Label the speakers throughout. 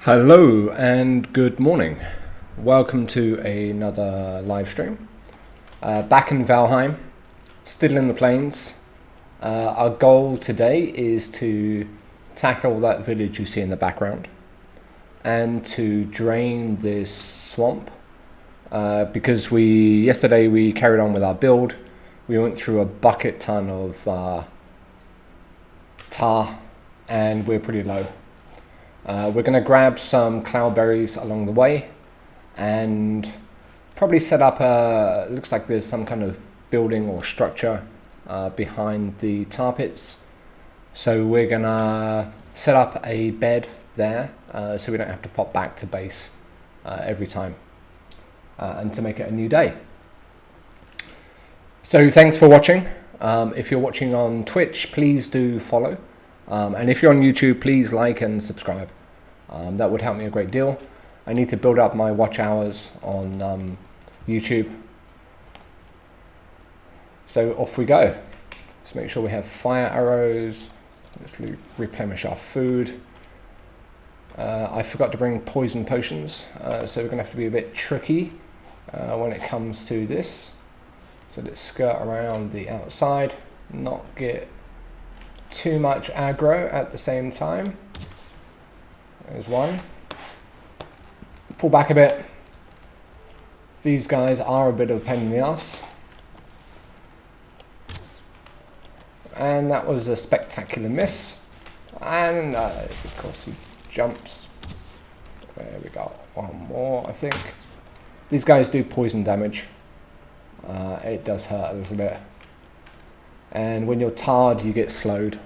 Speaker 1: Hello and good morning. Welcome to another live stream. Back in Valheim, still in the plains. Our goal today is to tackle that village you see in the background and to drain this swamp because yesterday we carried on with our build. We went through a bucket ton of tar and we're pretty low. We're going to grab some cloudberries along the way and probably set up looks like there's some kind of building or structure behind the tar pits. So we're going to set up a bed there so we don't have to pop back to base every time and to make it a new day. So thanks for watching. If you're watching on Twitch, please do follow. And if you're on YouTube, please like and subscribe. That would help me a great deal. I need to build up my watch hours on YouTube. So off we go. Let's make sure we have fire arrows. Let's replenish our food. I forgot to bring poison potions, so we're going to have to be a bit tricky when it comes to this. So let's skirt around the outside, not get too much aggro at the same time. There's one. Pull back a bit. These guys are a bit of a pain in the ass. And that was a spectacular miss. And of course he jumps. There we go. One more, I think. These guys do poison damage. It does hurt a little bit. And when you're tarred, you get slowed.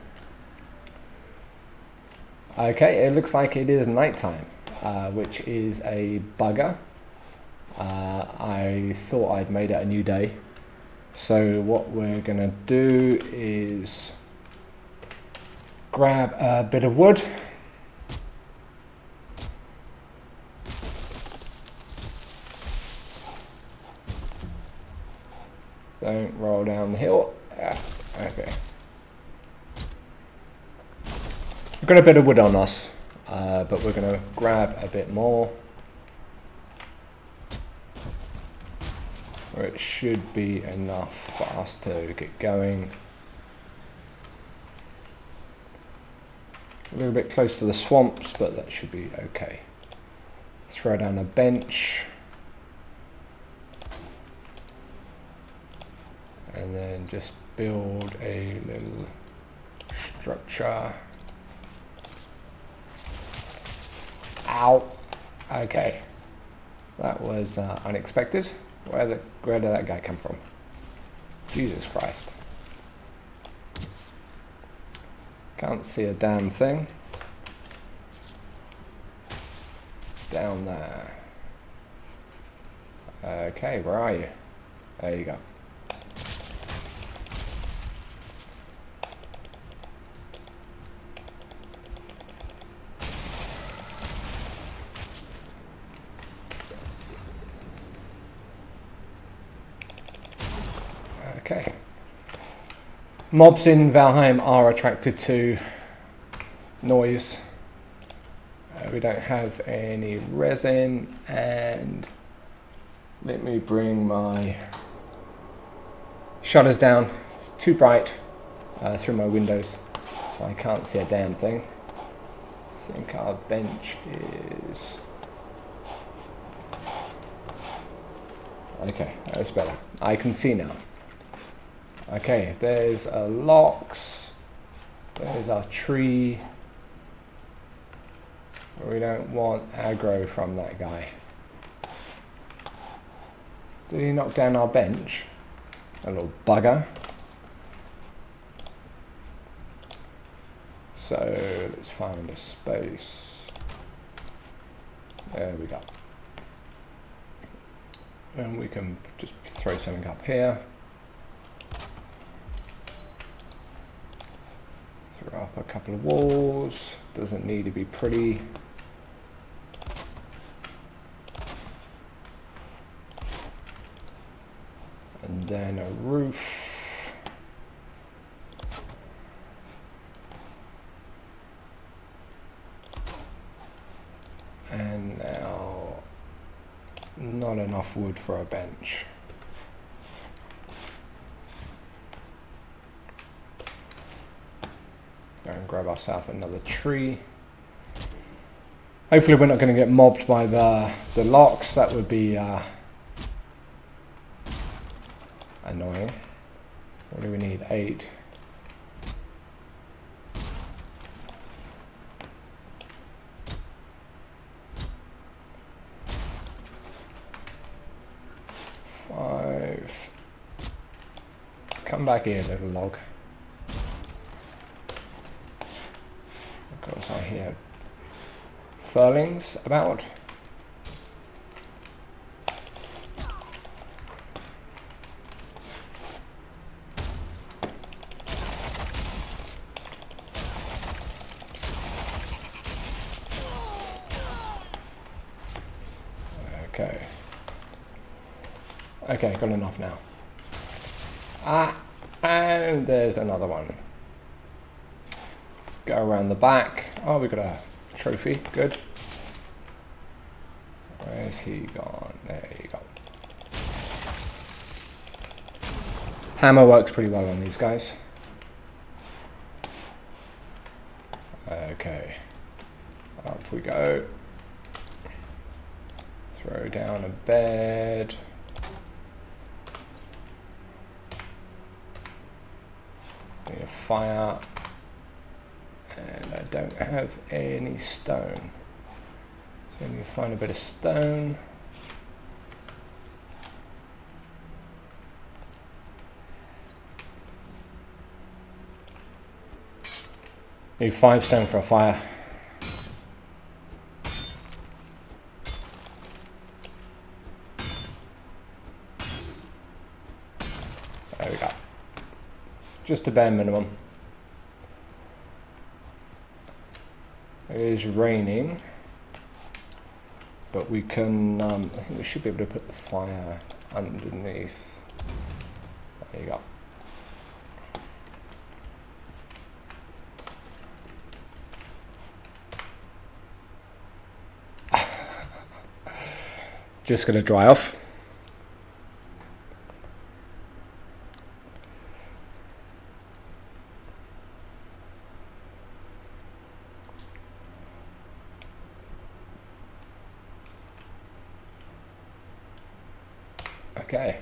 Speaker 1: Okay, it looks like it is nighttime, which is a bugger. I thought I'd made it a new day. So what we're gonna do is grab a bit of wood. Don't roll down the hill. Okay. We've got a bit of wood on us, but we're going to grab a bit more. Or it should be enough for us to get going. A little bit close to the swamps, but that should be okay. Throw down a bench. And then just build a little structure. Ow. Okay. That was unexpected. Where did that guy come from? Jesus Christ. Can't see a damn thing. Down there. Okay, where are you? There you go. Okay. Mobs in Valheim are attracted to noise. We don't have any resin, and let me bring my shutters down. It's too bright through my windows, so I can't see a damn thing. I think our bench is... Okay, that's better. I can see now. Okay, there's a lox. There's our tree. We don't want aggro from that guy. Did he knock down our bench? A little bugger. So let's find a space. There we go. And we can just throw something up here. Throw up a couple of walls. Doesn't need to be pretty. And then a roof. And now, not enough wood for a bench. Go and grab ourselves another tree. Hopefully we're not going to get mobbed by the locks. That would be annoying. What do we need? 8. Come back here, little log. Of course, I hear furlings about. Okay. Okay, got enough now. And there's another one. Go around the back. Oh, we got a trophy. Good. Where's he gone? There you go. Hammer works pretty well on these guys. Okay. Up we go. Throw down a bed. Need a fire. And I don't have any stone. So I need to find a bit of stone. Need 5 stone for a fire. There we go. Just a bare minimum. It is raining, but we can, I think we should be able to put the fire underneath. There you go. Just going to dry off. Okay,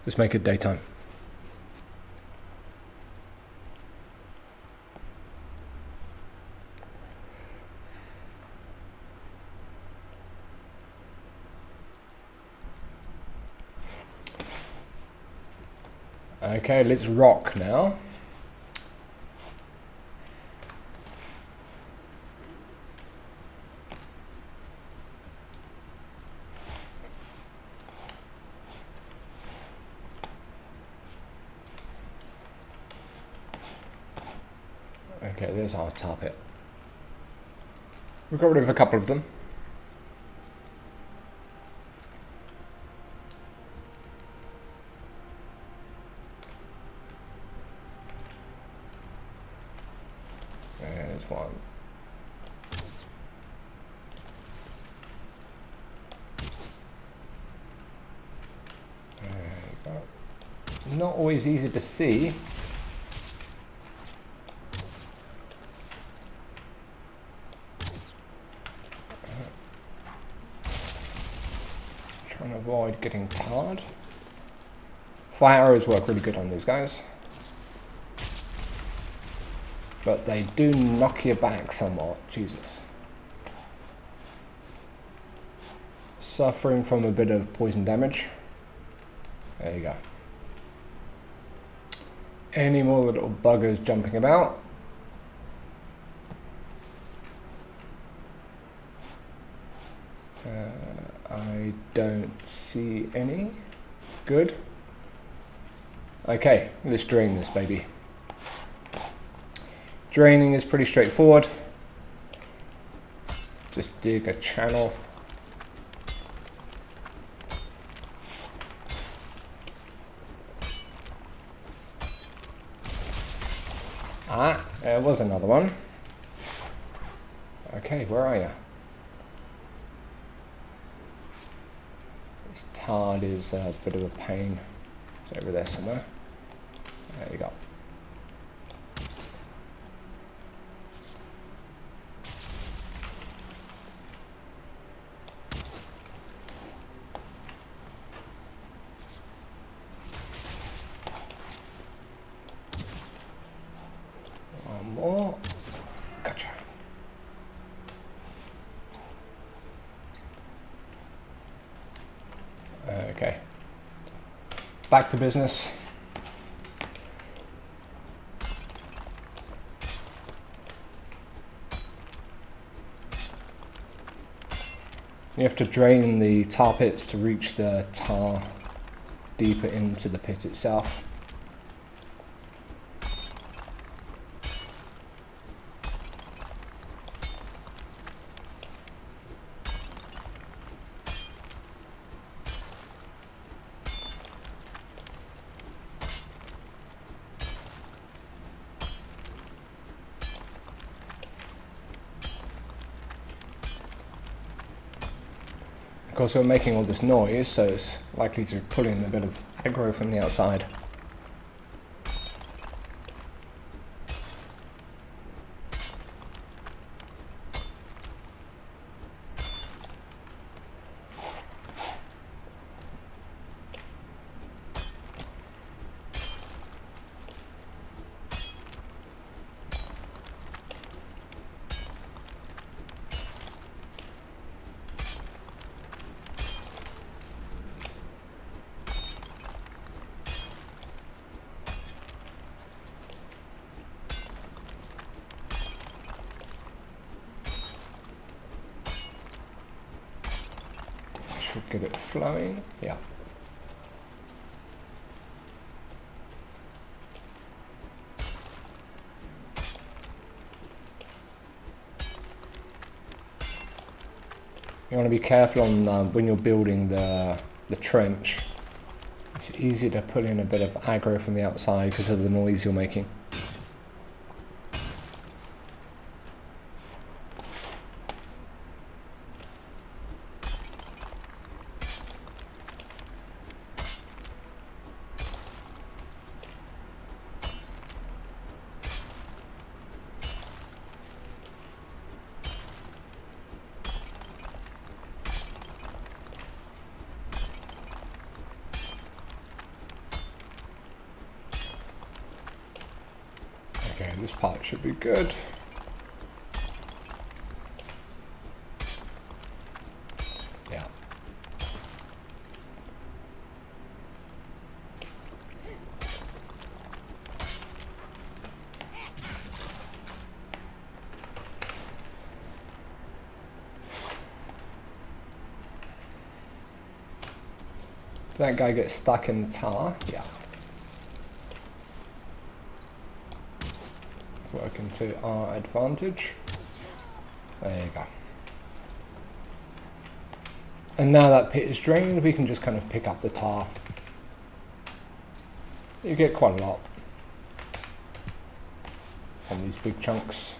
Speaker 1: let's make it daytime. Okay, let's rock now. Okay, there's our tar pit. We got rid of a couple of them. There's one. Not always easy to see. Trying to avoid getting tarred. Fire arrows work really good on these guys, but they do knock you back somewhat. Jesus. Suffering from a bit of poison damage. There you go. Any more little buggers jumping about? I don't see any. Good. Okay, let's drain this baby. Draining is pretty straightforward. Just dig a channel. Ah, there was another one. Okay, where are you? This tard is a bit of a pain. It's over there somewhere. There you go. One more. Gotcha. Okay. Back to business. You have to drain the tar pits to reach the tar deeper into the pit itself. Of course, we're making all this noise, so it's likely to pull in a bit of aggro from the outside. Should get it flowing, yeah. You want to be careful on when you're building the trench. It's easier to pull in a bit of aggro from the outside because of the noise you're making. Okay, this part should be good. Yeah. That guy gets stuck in the tar. Yeah. Working to our advantage. There you go. And now that pit is drained, we can just kind of pick up the tar. You get quite a lot on these big chunks.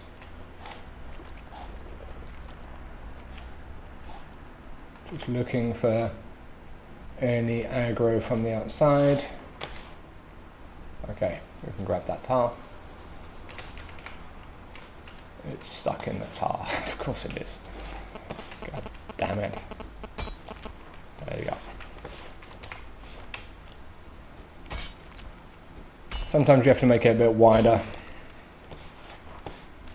Speaker 1: Just looking for any aggro from the outside. Okay, we can grab that tar. It's stuck in the tar. Of course it is. God damn it. There you go. Sometimes you have to make it a bit wider.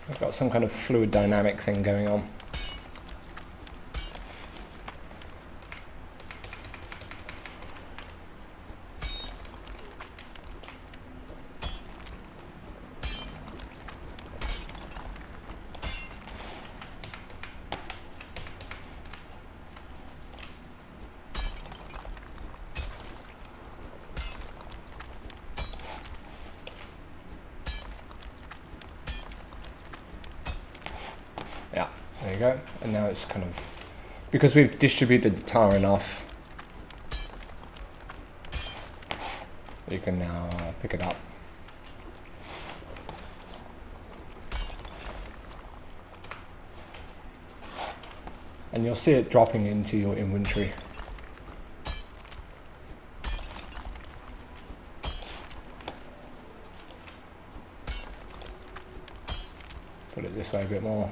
Speaker 1: I've got some kind of fluid dynamic thing going on. Yeah, there you go. And now it's kind of, because we've distributed the tar enough, you can now pick it up. And you'll see it dropping into your inventory. this way a bit more.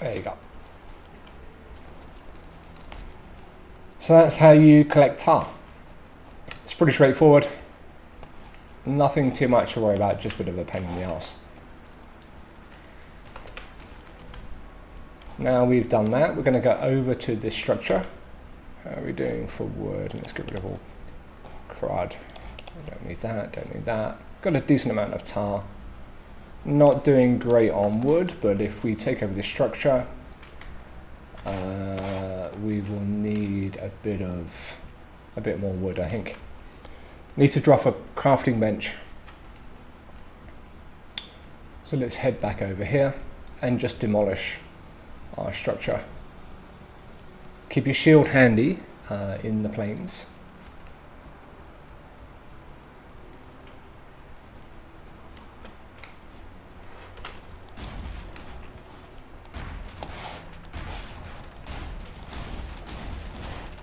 Speaker 1: There you go. So that's how you collect tar. It's pretty straightforward. Nothing too much to worry about, just a bit of a pain in the arse. Now we've done that, we're going to go over to this structure. How are we doing for wood? Let's get rid of all crud. Don't need that, don't need that. Got a decent amount of tar. Not doing great on wood, but if we take over this structure, we will need a bit more wood, I think. Need to drop a crafting bench. So let's head back over here and just demolish our structure. Keep your shield handy in the plains.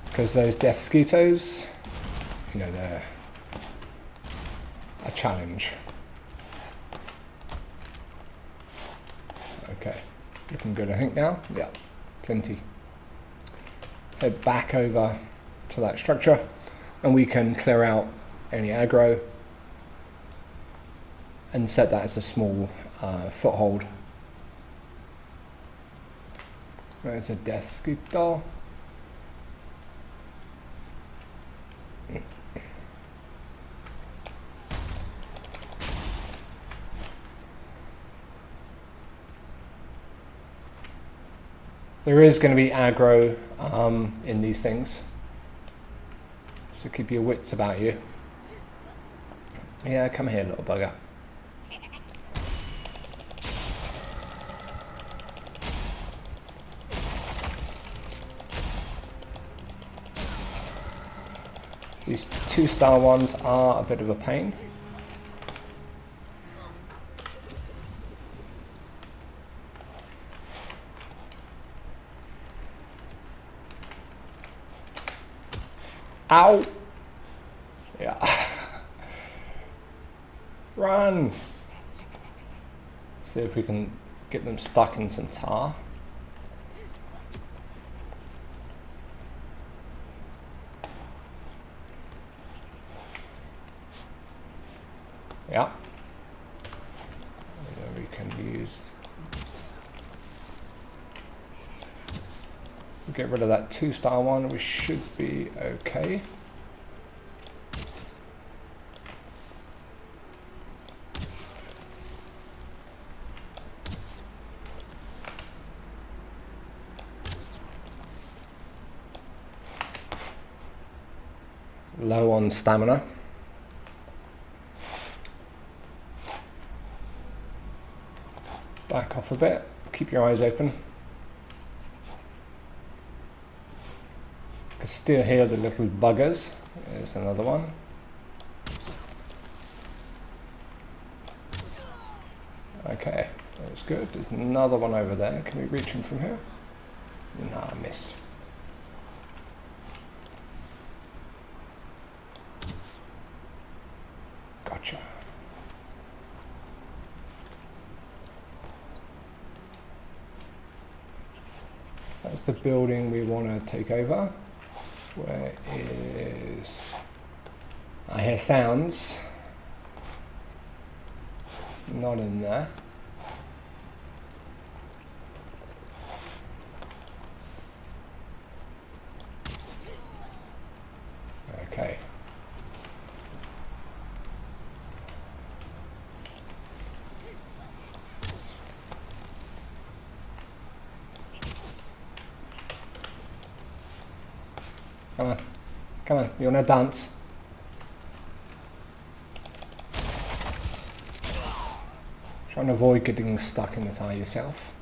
Speaker 1: Because those death mosquitoes, you know, they're a challenge. Okay, looking good I think now. Yeah, plenty. Head back over to that structure and we can clear out any aggro and set that as a small foothold. There's a death mosquito. There is going to be aggro in these things, so keep your wits about you. Yeah, come here, little bugger. These 2-star ones are a bit of a pain. Ow! Yeah. Run! See if we can get them stuck in some tar. Yeah. And then we can use... Get rid of that 2-star one, we should be okay. Low on stamina. Back off a bit, keep your eyes open. You can still hear the little buggers. There's another one. Okay, that's good. There's another one over there. Can we reach him from here? No, I missed. Gotcha. That's the building we want to take over. Where is... I hear sounds. Not in there. Okay. Come on, come on, you wanna dance? Trying to avoid getting stuck in the tire yourself.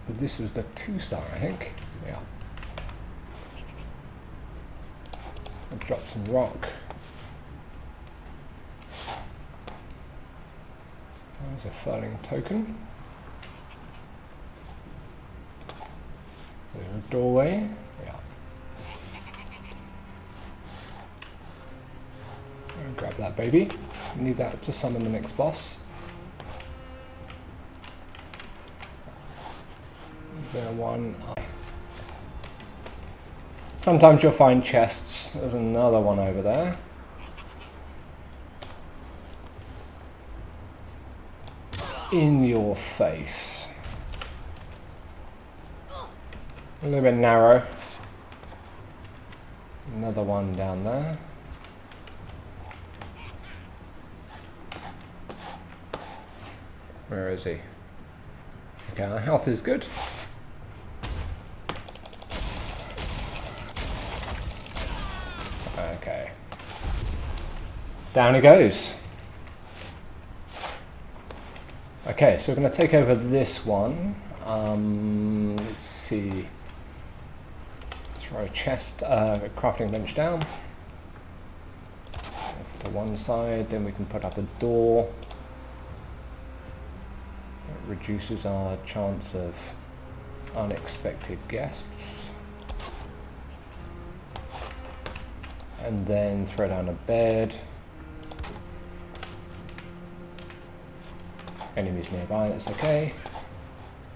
Speaker 1: This is the 2-star, I think. Yeah. I'll drop some rock. There's a furling token. There's a doorway. Yeah. Get that baby. Need that to summon the next boss. Is there one? Sometimes you'll find chests. There's another one over there. In your face. A little bit narrow. Another one down there. Where is he? Okay, our health is good. Okay. Down he goes. Okay, so we're going to take over this one. Let's see. Throw a chest, a crafting bench down. Off to one side, then we can put up a door. It reduces our chance of unexpected guests. And then throw down a bed. Enemies nearby, that's okay.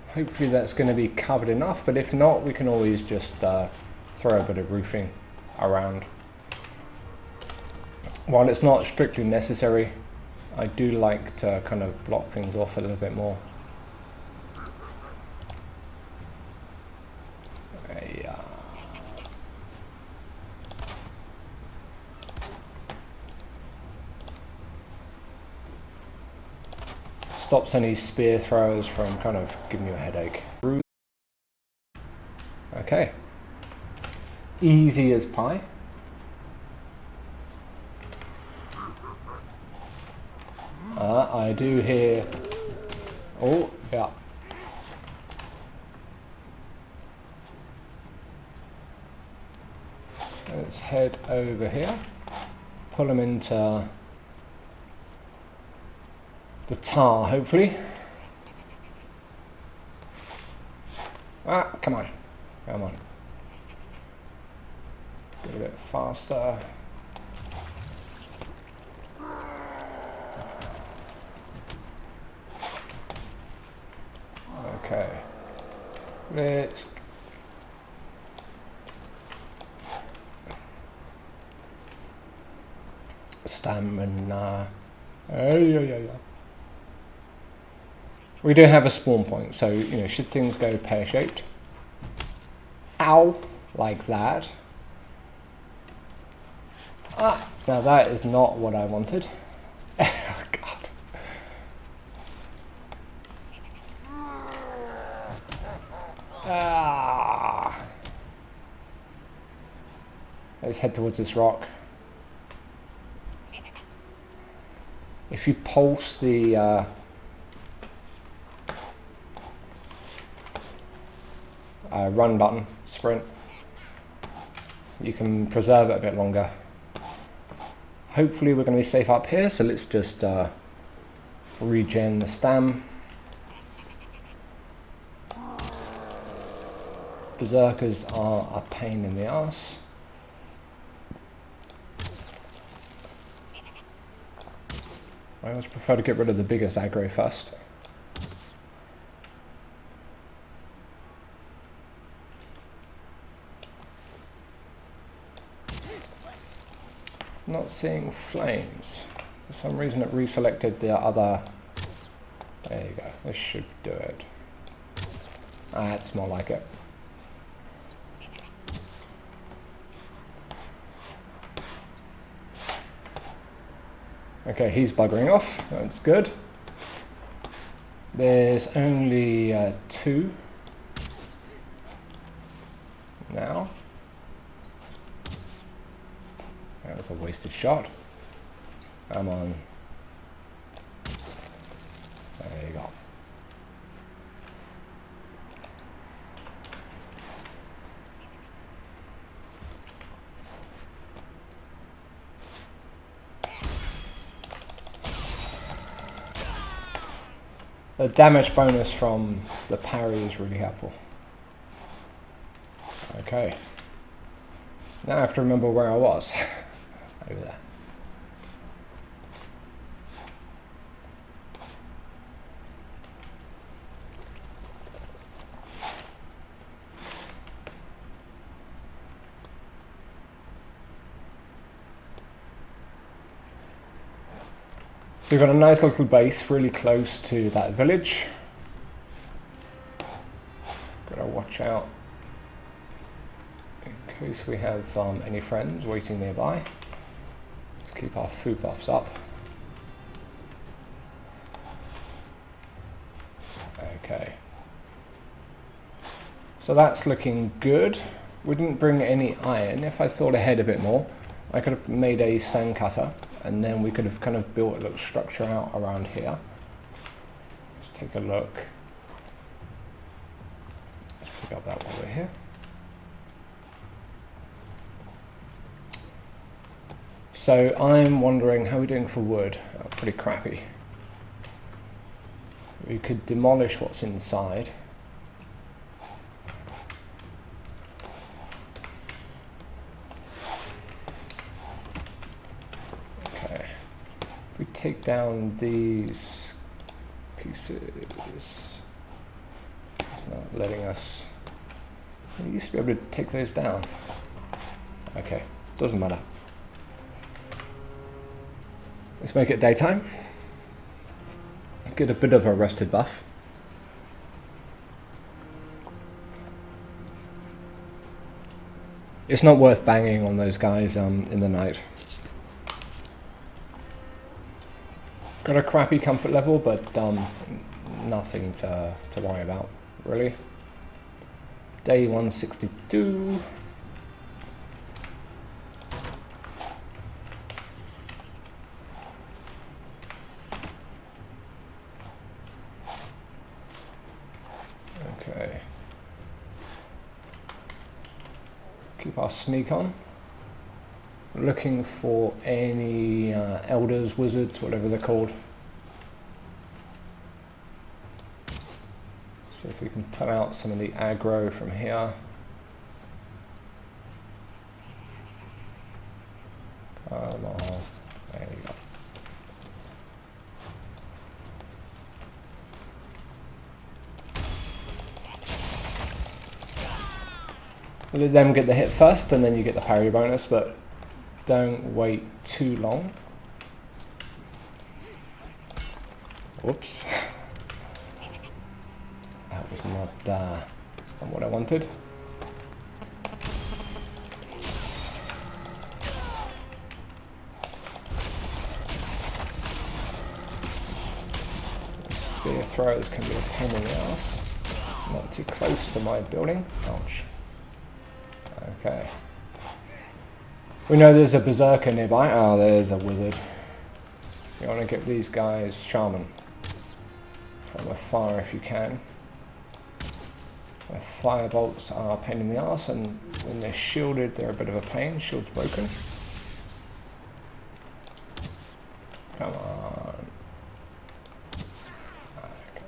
Speaker 1: Hopefully that's going to be covered enough, but if not, we can always just throw a bit of roofing around. While it's not strictly necessary, I do like to kind of block things off a little bit more. Stops any spear throwers from kind of giving you a headache. Okay. Easy as pie. I do hear... Oh, yeah. Let's head over here. Pull them into the tar, hopefully. Ah, come on. Come on. Go a bit faster. Okay. Let's... Stamina. Yeah. We do have a spawn point, so, you know, should things go pear-shaped. Ow! Like that. Ah! Now that is not what I wanted. Oh, God. Ah! Let's head towards this rock. If you pulse the... run button, sprint, you can preserve it a bit longer. Hopefully we're going to be safe up here, so let's just regen the stam. Berserkers are a pain in the ass. I always prefer to get rid of the biggest aggro first. Not seeing flames. For some reason it reselected the other. There you go. This should do it. That's more like it. Okay, he's buggering off. That's good. There's only 2 now. That was a wasted shot. Come on. There you go. The damage bonus from the parry is really helpful. Okay. Now I have to remember where I was. Over there. So we've got a nice little base really close to that village. Gotta watch out in case we have any friends waiting nearby. Let's keep our food buffs up. Okay. So that's looking good. We didn't bring any iron. If I thought ahead a bit more, I could have made a stone cutter, and then we could have kind of built a little structure out around here. Let's take a look. Let's pick up that while we're here. So I'm wondering how we're doing for wood. Oh, pretty crappy. We could demolish what's inside. If we take down these pieces, it's not letting us. We used to be able to take those down. Okay, doesn't matter. Let's make it daytime. Get a bit of a rested buff. It's not worth banging on those guys in the night. Got a crappy comfort level, but nothing to worry about, really. Day 162. Okay. Keep our sneak on. Looking for any elders, wizards, whatever they're called. See if we can put out some of the aggro from here. Come on. There you go. Let them get the hit first, and then you get the parry bonus, but don't wait too long. Whoops. That was not what I wanted. Spear throws can be a pain in the ass. Not too close to my building. Ouch. Okay. We know there's a berserker nearby. Oh, there's a wizard. You want to get these guys shaman from afar if you can. Their fire bolts are a pain in the arse, and when they're shielded, they're a bit of a pain. Shield's broken. Come on. Okay.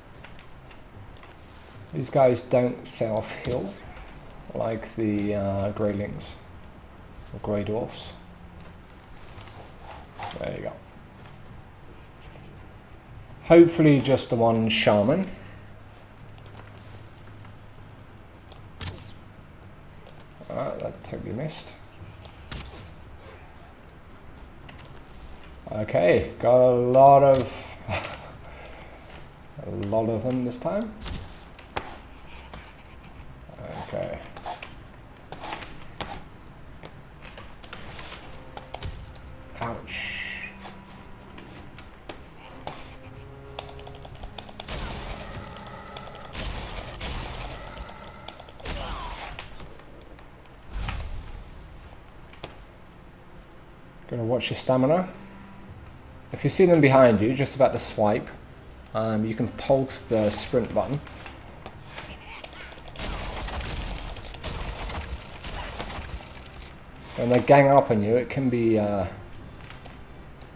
Speaker 1: These guys don't self-heal like the greylings or grey dwarfs. There you go. Hopefully just the one shaman. That totally missed. Okay, got a lot of them this time. Okay. Ouch. Gonna watch your stamina. If you see them behind you, just about to swipe, you can pulse the sprint button. When they gang up on you, it can be a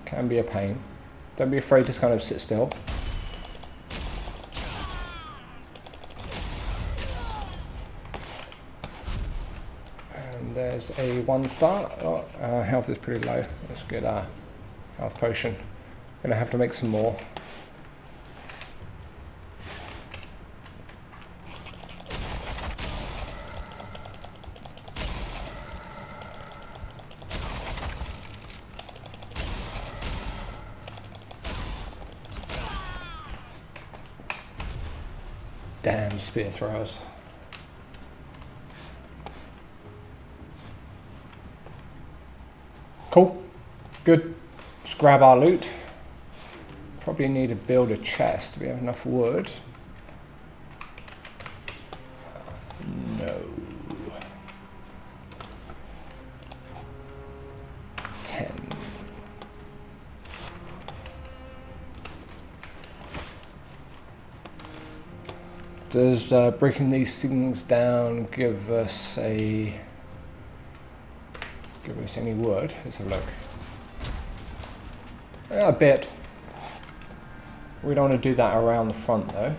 Speaker 1: pain. Don't be afraid to kind of sit still. And there's a 1-star. Oh, health is pretty low. Let's get a health potion. Gonna have to make some more. Damn spear throwers. Cool. Good. Let's grab our loot. Probably need to build a chest. Do we have enough wood? No. 10. Does breaking these things down give us any wood? Let's have a look. A bit. We don't want to do that around the front though.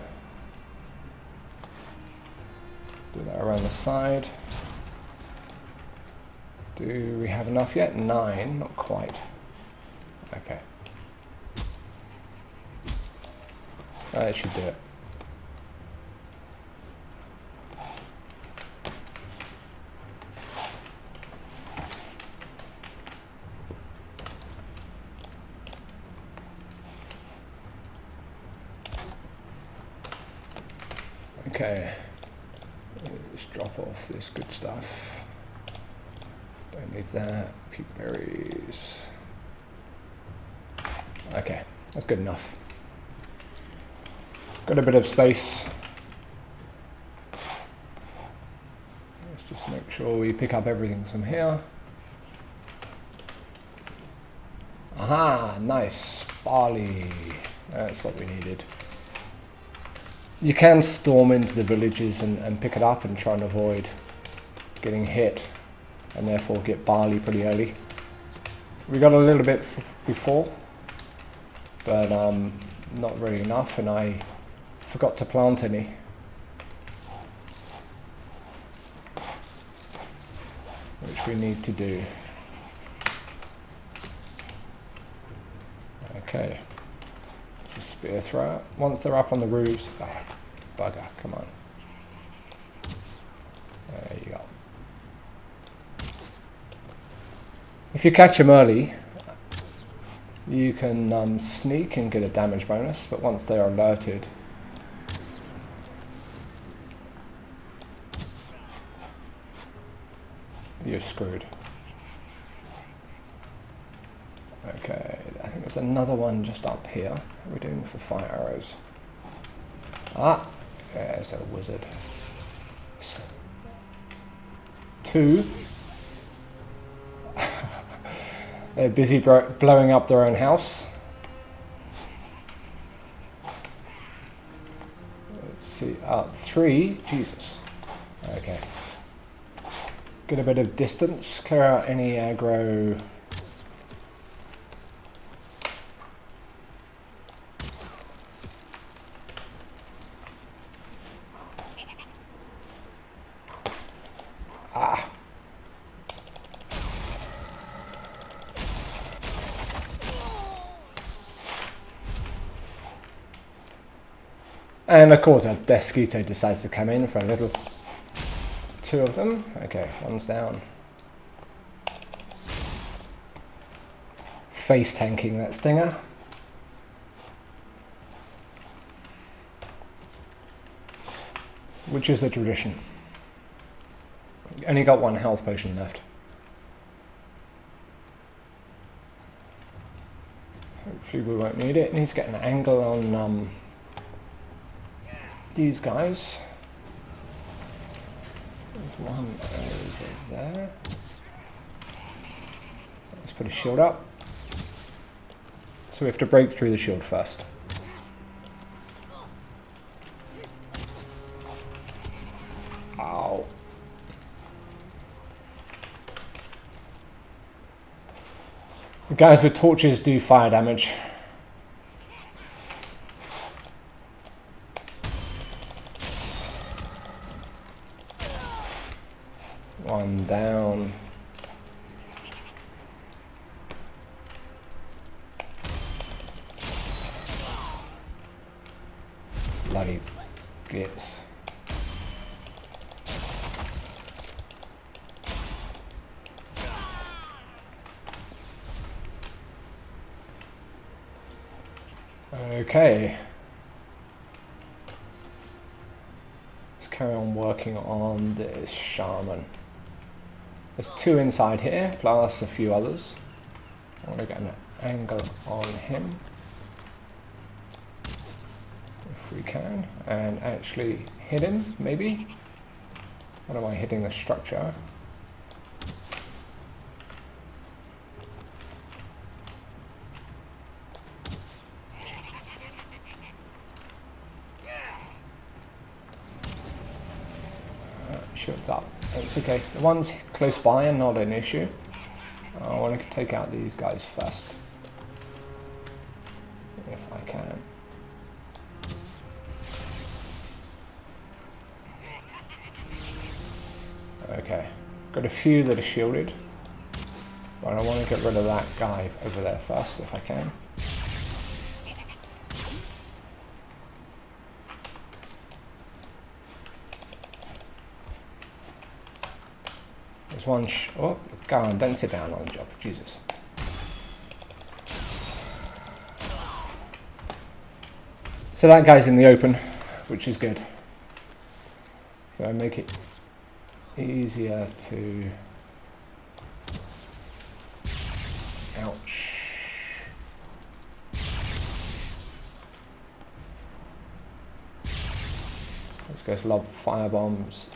Speaker 1: Do that around the side. Do we have enough yet? 9, not quite. Okay. That should do it. Okay, let's drop off this good stuff. Don't need that. Peat berries. Okay, that's good enough. Got a bit of space. Let's just make sure we pick up everything from here. Aha, nice. Barley. That's what we needed. You can storm into the villages and pick it up and try and avoid getting hit, and therefore get barley pretty early. We got a little bit before, but not really enough, and I forgot to plant any. Which we need to do. Okay. A spear thrower. Once they're up on the roofs, bugger, come on. There you go. If you catch them early, you can sneak and get a damage bonus, but once they are alerted, you're screwed. Okay, I think there's another one just up here. What are we doing for fire arrows? Ah, there's a wizard. 2. They're busy blowing up their own house. Let's see, 3, Jesus. Okay. Get a bit of distance, clear out any aggro. And of course a Desquito decides to come in for a little. 2 of them. Okay, one's down. Face tanking that stinger. Which is a tradition. Only got 1 health potion left. Hopefully we won't need it. Need to get an angle on these guys. There's one over there. Let's put a shield up. So we have to break through the shield first. Ow. The guys with torches do fire damage. One down. Bloody gits. Okay. carry on working on this shaman. There's 2 inside here, plus a few others. I want to get an angle on him, if we can, and actually hit him, maybe? What am I hitting the structure? Shields up. It's okay. The ones close by are not an issue. I want to take out these guys first, if I can. Okay, got a few that are shielded, but I want to get rid of that guy over there first, if I can. There's one oh, go on, don't sit down on the job, Jesus. So that guy's in the open, which is good. So I make it easier to... Ouch. Those guys love fire bombs.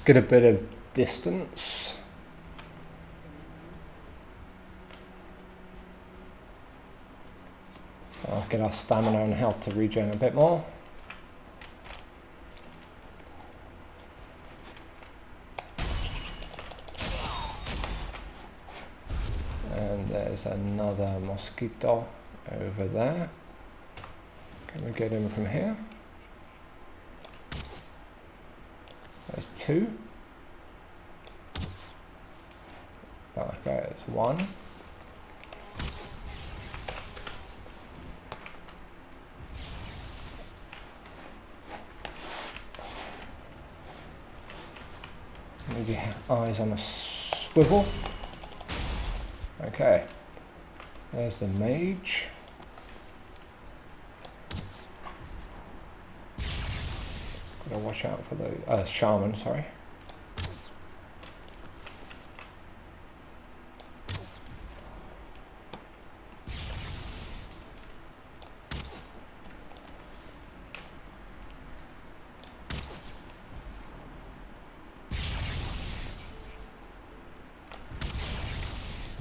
Speaker 1: Get a bit of distance. I'll get our stamina and health to regen a bit more. And there's another mosquito over there. Can we get him from here? There's 2. Okay, there's 1. Maybe eyes on a swivel. Okay, there's the mage. Gotta watch out for the shaman, sorry.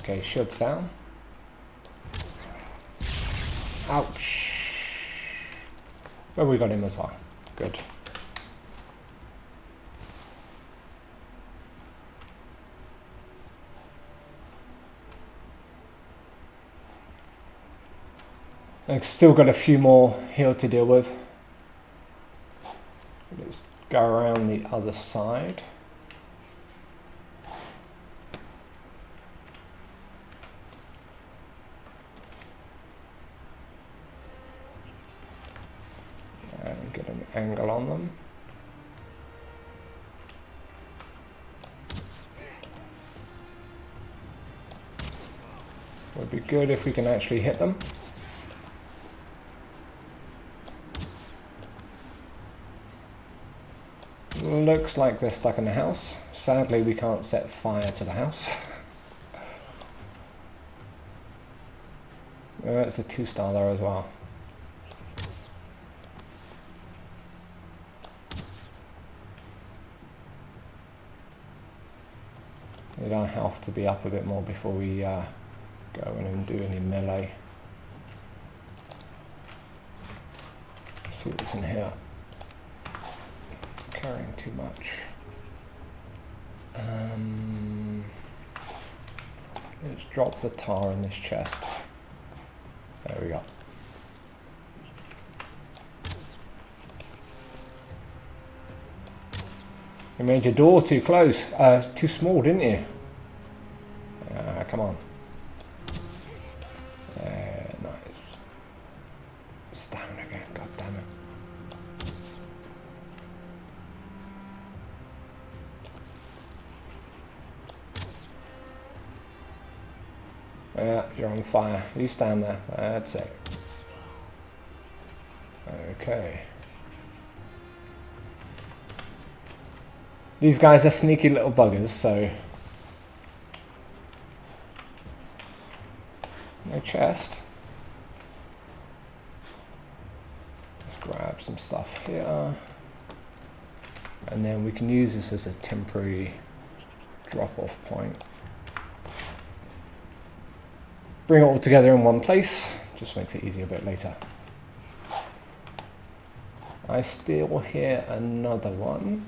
Speaker 1: Okay, shields down. Ouch. Well, we got him as well. Good. I've still got a few more here to deal with. Let's go around the other side. And get an angle on them. Would be good if we can actually hit them. Looks like they're stuck in the house. Sadly, we can't set fire to the house. It's a 2-star there as well. Need our health to be up a bit more before we go in and do any melee. Let's see what's in here. Carrying too much. Let's drop the tar in this chest. There we go. You made your door too close, too small, didn't you? Come on. Nice. Stamina again, god damn it. you're on fire. You stand there. That's it. Okay. These guys are sneaky little buggers, so... No chest. Let's grab some stuff here. And then we can use this as a temporary drop-off point. Bring it all together in one place. Just makes it easier a bit later. I still hear another one.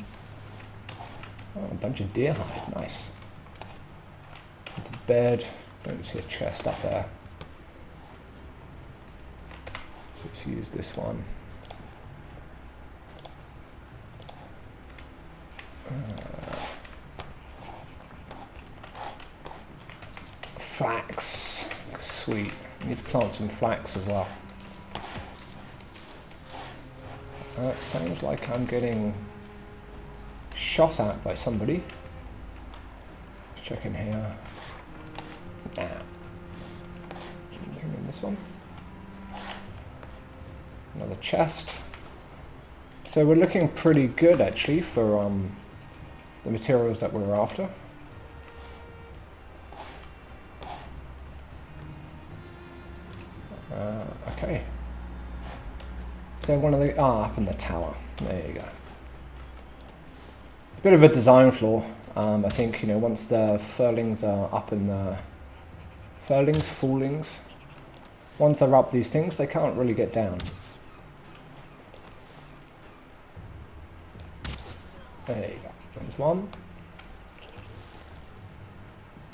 Speaker 1: Oh, a bunch of deer hide, nice. Into bed, don't see a chest up there. So let's use this one. Flax, sweet. Need to plant some flax as well. It sounds like I'm getting shot at by somebody. Let's check in here. Nah. Anything in this one? Another chest. So we're looking pretty good actually for the materials that we're after. Okay. So one of the up in the tower. There you go. A bit of a design flaw. I think once the furlings are up in the foolings. Once they're up these things, they can't really get down. There you go. There's one.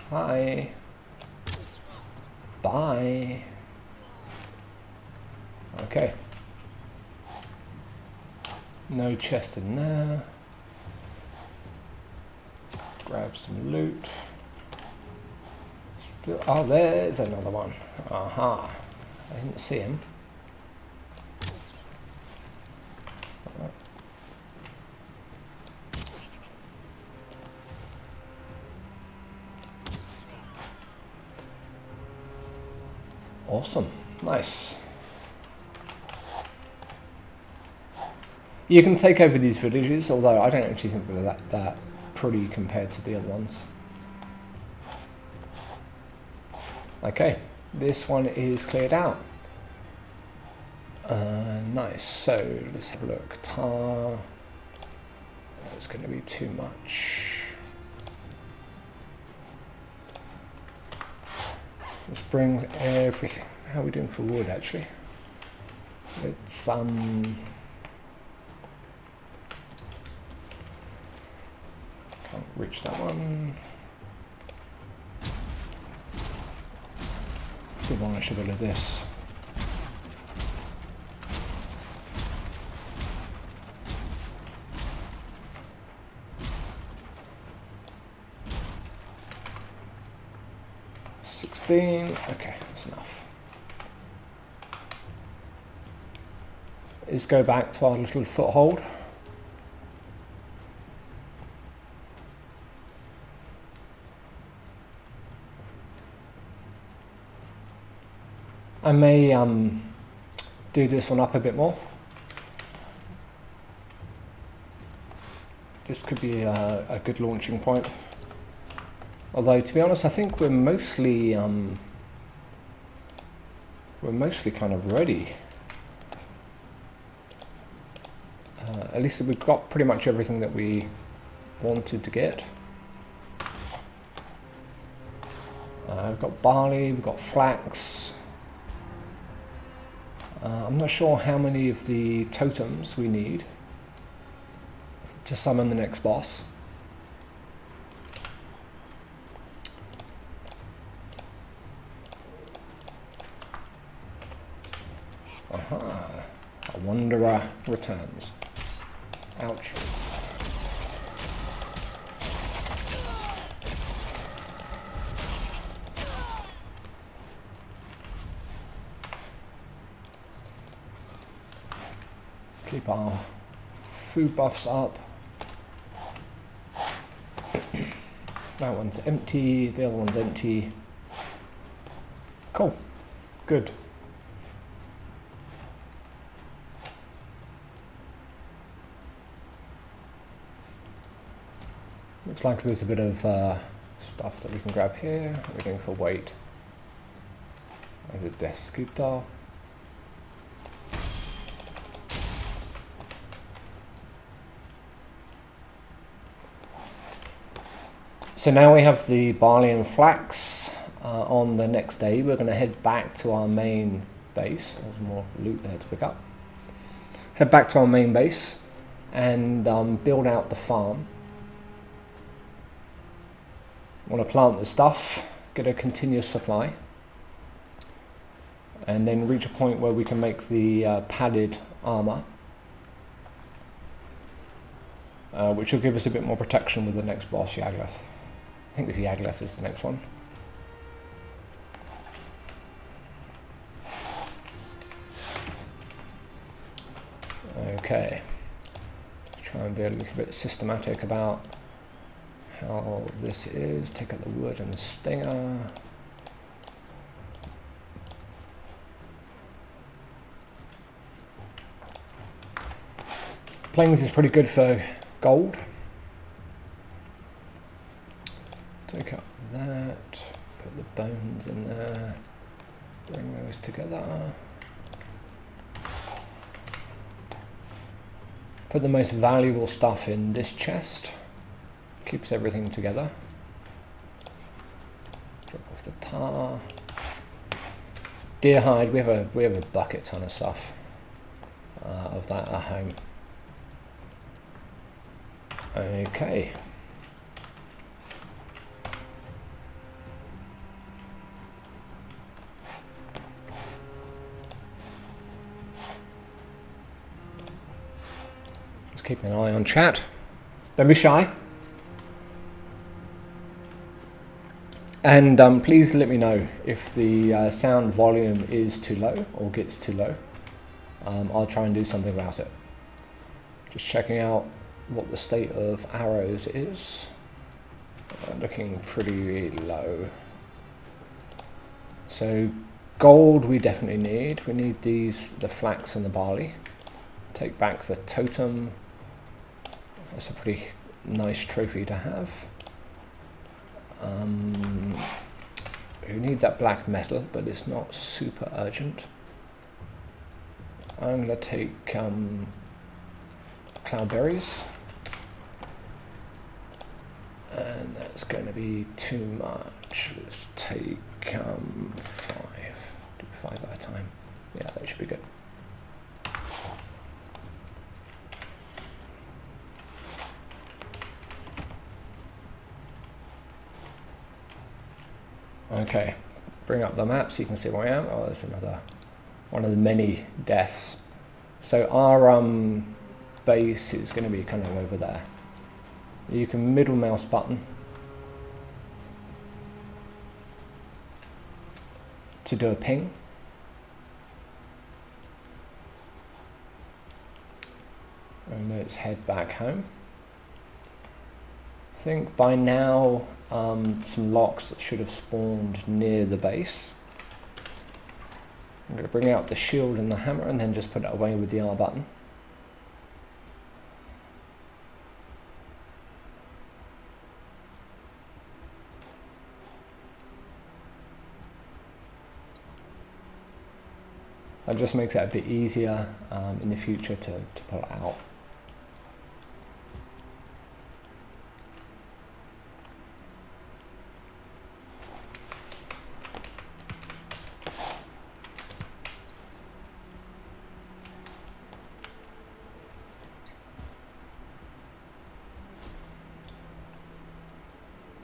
Speaker 1: Hi. Bye. Okay. No chest in there. Grab some loot. Still, oh, there's another one. Aha. I didn't see him. Awesome. Nice. You can take over these villages, although I don't actually think they're that pretty compared to the other ones. Okay, this one is cleared out. Nice, so let's have a look. Tar. That's going to be too much. Let's bring everything. How are we doing for wood actually? It's can't reach that one. I think I should go to this. Okay, that's enough. Let's go back to our little foothold. I may do this one up a bit more. This could be a good launching point. Although, to be honest, I think we're mostly kind of ready. At least we've got pretty much everything that we wanted to get. We've got barley, we've got flax. I'm not sure how many of the totems we need to summon the next boss. Aha, a wanderer returns. Ouch. Keep our food buffs up. That one's empty, the other one's empty. Cool. Good. Looks like there's a bit of stuff that we can grab here. We're going for weight. There's a desk guitar. So now we have the barley and flax. On the next day, we're going to head back to our main base. There's more loot there to pick up. Head back to our main base and build out the farm. Want to plant the stuff, get a continuous supply, and then reach a point where we can make the padded armor, which will give us a bit more protection with the next boss, Yaglath. I think this Yaglath is the next one. Okay, try and be a little bit systematic about how this is. Take out the wood and the stinger. Plains is pretty good for gold. Take out that, put the bones in there, bring those together. Put the most valuable stuff in this chest. Keeps everything together. Drop off the tar. Deer hide. We have a bucket ton of stuff of that at home. Okay. Just keeping an eye on chat. Don't be shy. And please let me know if the sound volume is too low or gets too low. I'll try and do something about it. Just checking out what the state of arrows is. Looking pretty low. So gold we definitely need. We need these, the flax and the barley. Take back the totem. That's a pretty nice trophy to have. We need that black metal, but it's not super urgent. I'm going to take cloudberries, and that's going to be too much. Let's take 5. Do 5 at a time. Yeah, that should be good. Okay, bring up the map so you can see where I am. Oh, there's another one of the many deaths. So our base is going to be kind of over there. You can middle mouse button to do a ping. And let's head back home. I think by now some locks should have spawned near the base. I'm going to bring out the shield and the hammer and then just put it away with the R button. That just makes it a bit easier in the future to pull it out.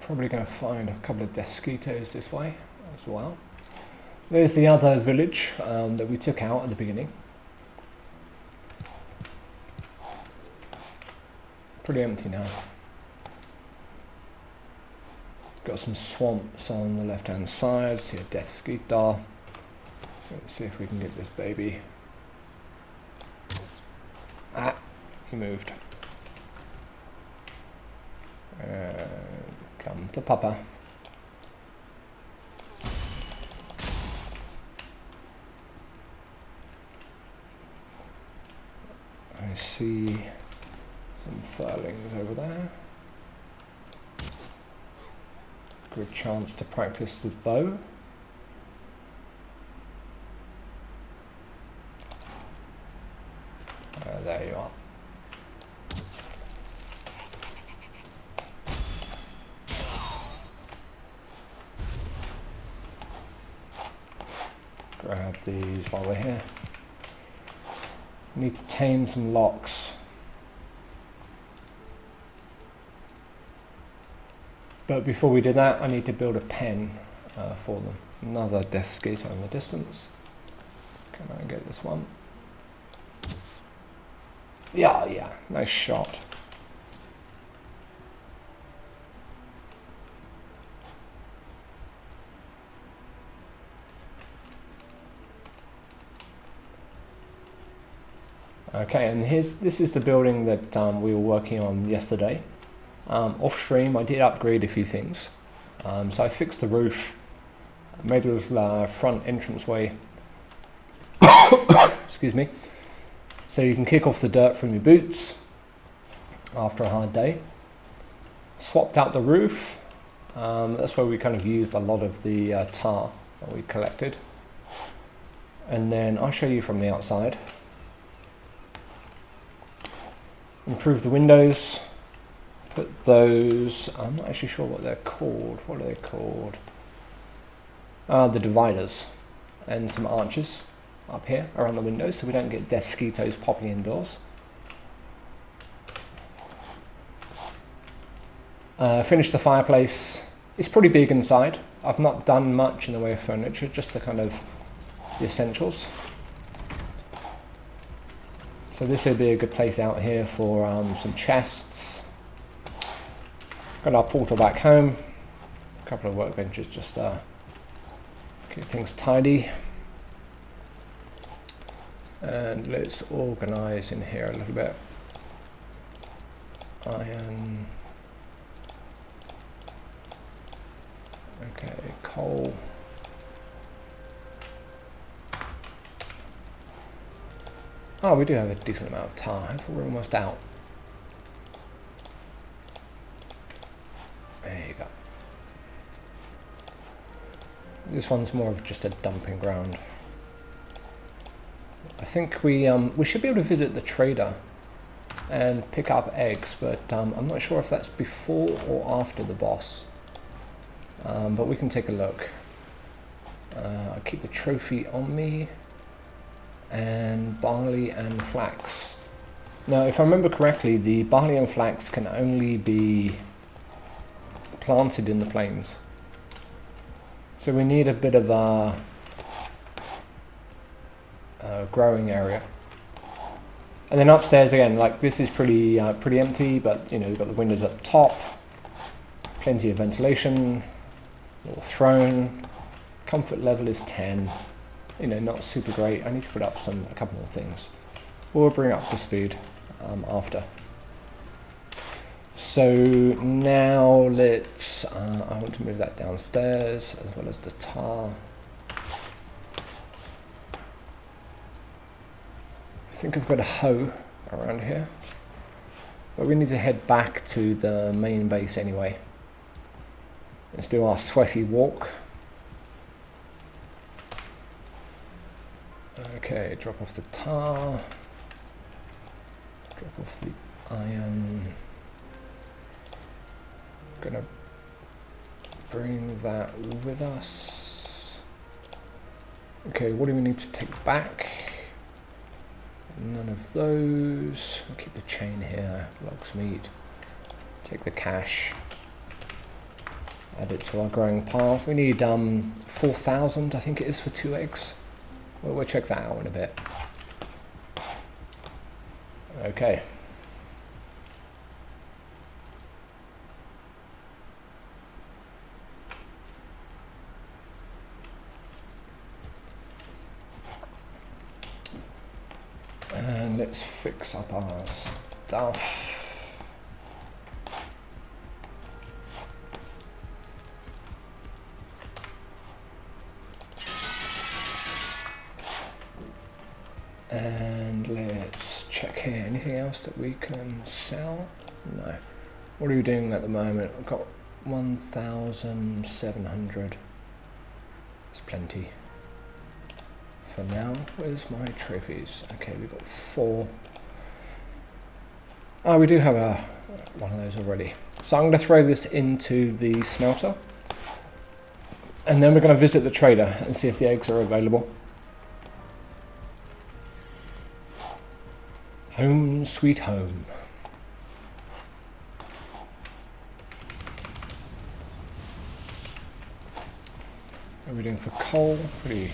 Speaker 1: Probably going to find a couple of desquitos this way as well. There's the other village that we took out at the beginning. Pretty empty now. Got some swamps on the left hand side, see a desquito. Let's see if we can get this baby. Ah, he moved. Come to Papa. I see some furlings over there. Good chance to practice with bow. There you are. Grab these while we're here. Need to tame some locks. But before we do that, I need to build a pen for them. Another death skeeter in the distance. Can I get this one? Yeah, nice shot. Okay, and this is the building that we were working on yesterday. Off stream, I did upgrade a few things. So I fixed the roof, made a little front entranceway. Excuse me. So you can kick off the dirt from your boots after a hard day. Swapped out the roof. That's where we kind of used a lot of the tar that we collected. And then I'll show you from the outside. Improve the windows. Put those, I'm not actually sure what they're called. What are they called? The dividers. And some arches up here around the windows so we don't get death skeetos popping indoors. Finished the fireplace. It's pretty big inside. I've not done much in the way of furniture, just the kind of the essentials. So this would be a good place out here for some chests. Got our portal back home. A couple of workbenches just keep things tidy. And let's organise in here a little bit. Iron. Okay, coal. Oh, we do have a decent amount of tar. I thought we were almost out. There you go. This one's more of just a dumping ground. I think we should be able to visit the trader and pick up eggs, but I'm not sure if that's before or after the boss. But we can take a look. I'll keep the trophy on me. And barley and flax. Now, if I remember correctly, the barley and flax can only be planted in the plains. So we need a bit of a growing area. And then upstairs again, like this is pretty empty, but you know, you've got the windows up top, plenty of ventilation, little throne, comfort level is 10. You know, not super great. I need to put up a couple more things. We'll bring it up to speed after. So now let's, I want to move that downstairs as well as the tar. I think I've got a hoe around here, but we need to head back to the main base anyway. Let's do our sweaty walk. Okay, drop off the tar, drop off the iron. Gonna bring that with us. Okay, what do we need to take back? None of those. I'll keep the chain here, logsmeat. Take the cash. Add it to our growing pile. We need 4,000, I think it is, for 2 eggs. Well, we'll check that out in a bit. Okay. And let's fix up our stuff. And let's check here. Anything else that we can sell? No. What are we doing at the moment? I've got 1,700. It's plenty. For now, where's my trophies? Okay, we've got 4. Oh, we do have one of those already. So I'm going to throw this into the smelter. And then we're going to visit the trader and see if the eggs are available. Home sweet home. What are we doing for coal? Pretty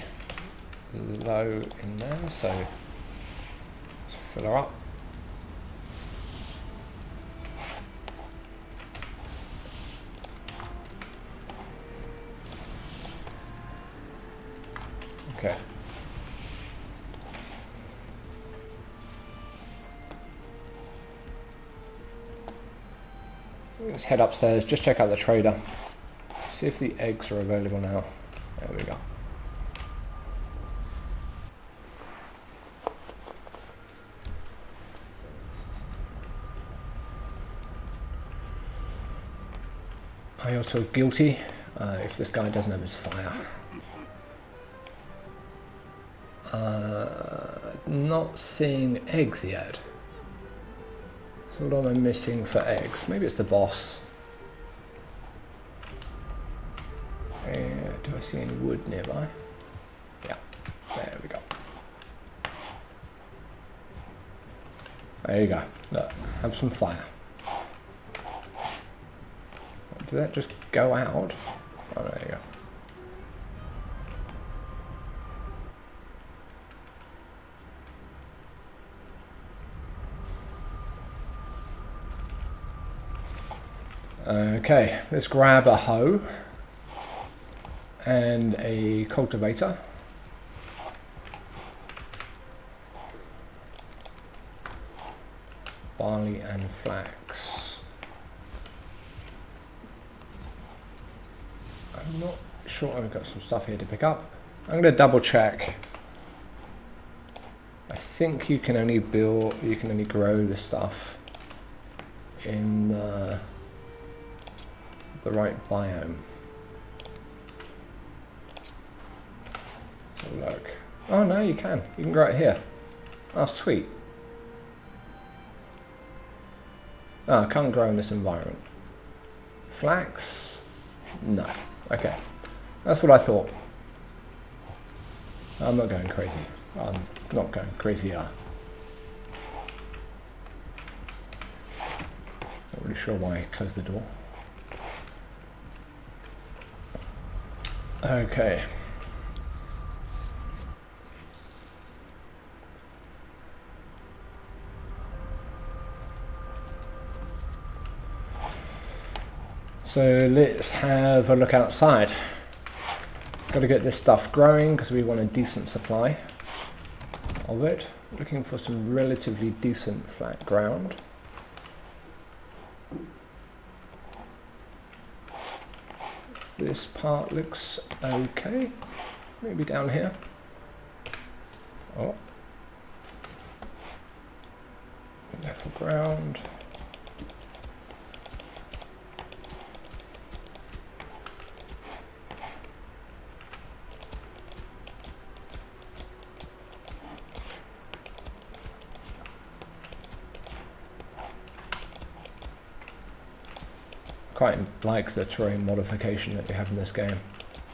Speaker 1: low in there, so let's fill her up. Okay. Let's head upstairs, just check out the trader. See if the eggs are available now. There we go. I also guilty if this guy doesn't have his fire. Not seeing eggs yet. So what am I missing for eggs? Maybe it's the boss. Do I see any wood nearby? Yeah, there we go. There you go. Look, have some fire. Did that just go out? Oh, there you go. Okay, let's grab a hoe and a cultivator. Barley and flax. I'm not sure. I've got some stuff here to pick up. I'm going to double check. I think you can only grow this stuff in the right biome. So look. Oh no, you can. You can grow it here. Oh sweet. Oh, I can't grow in this environment. Flax? No. Okay. That's what I thought. I'm not going crazy. I'm not going crazier. Not really sure why I closed the door. Okay. So let's have a look outside. Got to get this stuff growing because we want a decent supply of it. Looking for some relatively decent flat ground. This part looks okay. Maybe down here. Oh. Level ground. Quite like the terrain modification that we have in this game,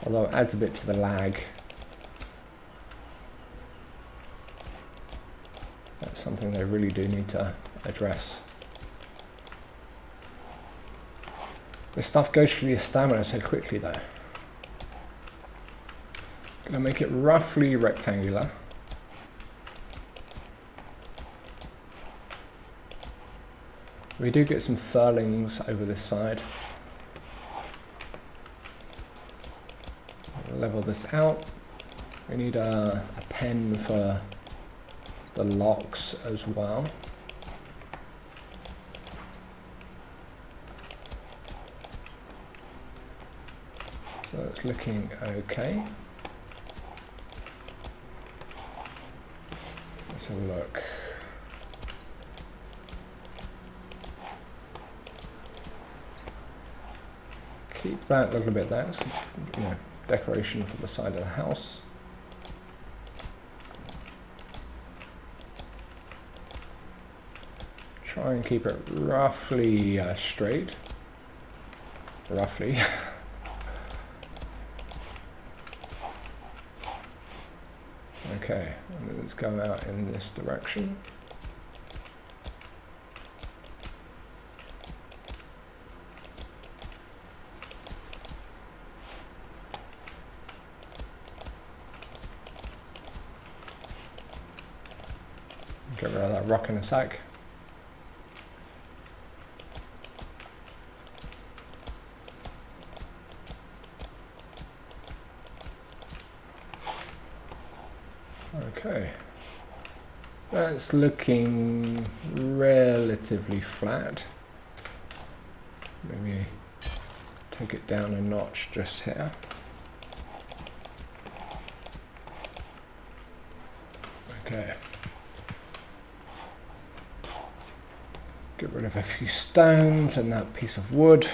Speaker 1: although it adds a bit to the lag. That's something they really do need to address. This stuff goes through your stamina so quickly though. Gonna make it roughly rectangular. We do get some furlings over this side. We'll level this out. We need a pen for the locks as well. So it's looking okay. Let's have a look. keep that a little bit there, so, you know, decoration for the side of the house. Try and keep it roughly straight. Roughly. Okay, and let's go out in this direction. Get rid of that rock in a sec. Okay, that's looking relatively flat. Maybe take it down a notch just here. Okay. Get rid of a few stones and that piece of wood.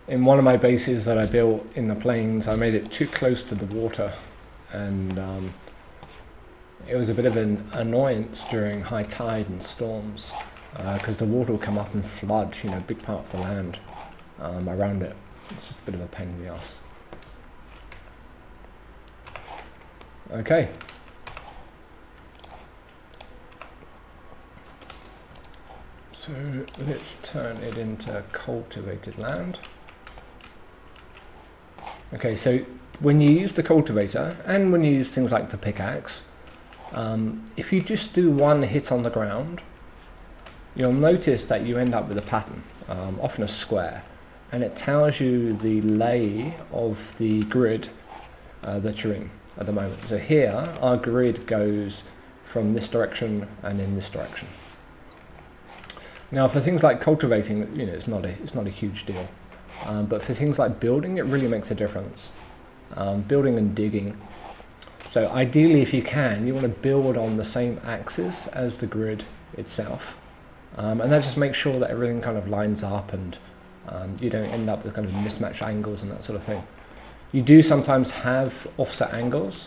Speaker 1: In one of my bases that I built in the plains, I made it too close to the water, and it was a bit of an annoyance during high tide and storms, because the water will come up and flood, you know, a big part of the land around it. It's just a bit of a pain in the ass. Okay. So let's turn it into cultivated land. Okay, so when you use the cultivator, and when you use things like the pickaxe, if you just do one hit on the ground, you'll notice that you end up with a pattern, often a square, and it tells you the lay of the grid that you're in at the moment. So here, our grid goes from this direction and in this direction. Now, for things like cultivating, you know, it's not a huge deal. But for things like building, it really makes a difference. Building and digging. So ideally, if you can, you want to build on the same axis as the grid itself. And that just makes sure that everything kind of lines up, and you don't end up with kind of mismatched angles and that sort of thing. You do sometimes have offset angles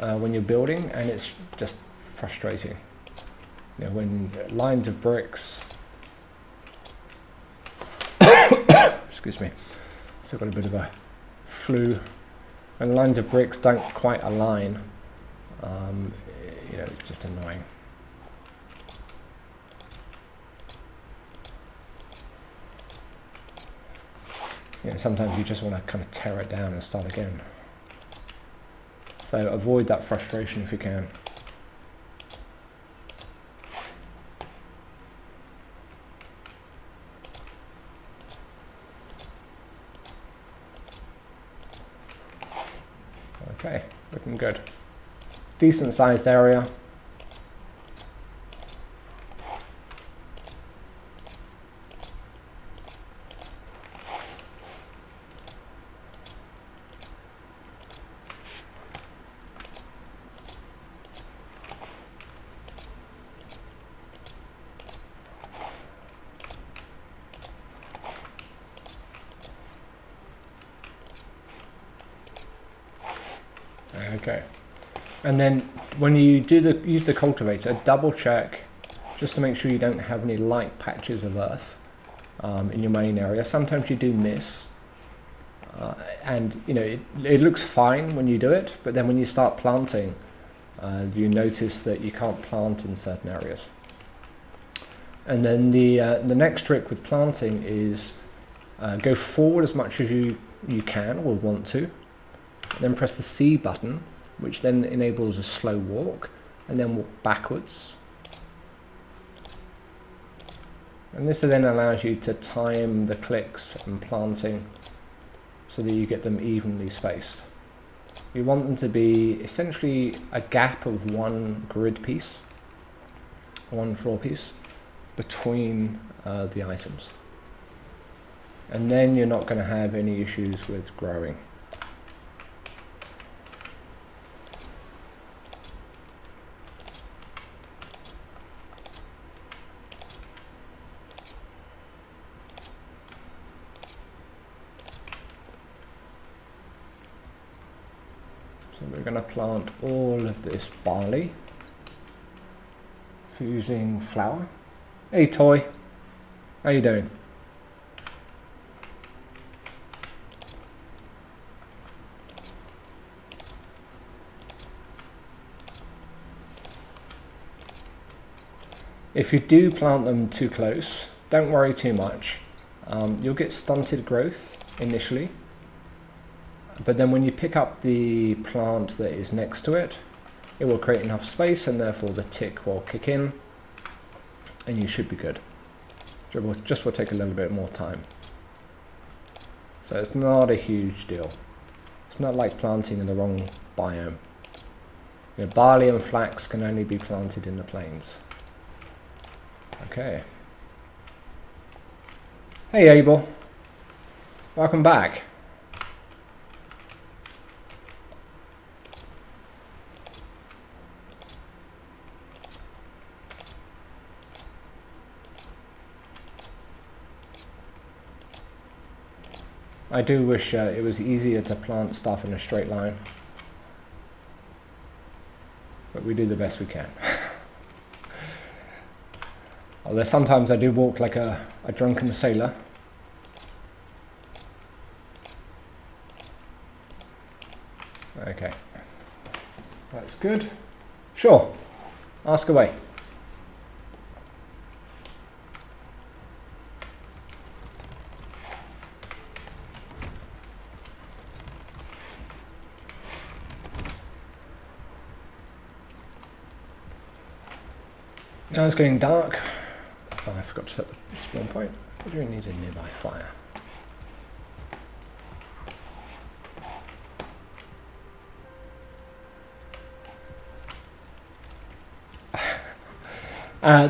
Speaker 1: when you're building, and it's just frustrating. You know, when lines of bricks... Excuse me, still got a bit of a flu. And lines of bricks don't quite align. You know, it's just annoying. You know, sometimes you just want to kind of tear it down and start again. So avoid that frustration if you can. Okay, looking good. Decent sized area. Okay, and then when you use the cultivator, double check just to make sure you don't have any light patches of earth in your main area. Sometimes you do miss, and you know it looks fine when you do it, but then when you start planting, you notice that you can't plant in certain areas. And then the next trick with planting is go forward as much as you can or want to. Then press the C button, which then enables a slow walk, and then walk backwards. And this then allows you to time the clicks and planting so that you get them evenly spaced. You want them to be essentially a gap of one grid piece, one floor piece, between the items. And then you're not going to have any issues with growing. So we're going to plant all of this barley using flour. Hey Toy, how you doing? If you do plant them too close, don't worry too much. You'll get stunted growth initially, but then when you pick up the plant that is next to it, it will create enough space and therefore the tick will kick in and you should be good. Just will take a little bit more time. So it's not a huge deal. It's not like planting in the wrong biome. You know, barley and flax can only be planted in the plains. Okay. Hey Abel, welcome back. I do wish it was easier to plant stuff in a straight line, but we do the best we can. Although sometimes I do walk like a drunken sailor. Okay, that's good. Sure, ask away. Now it's getting dark. Oh, I forgot to set the spawn point. What do we need a nearby fire?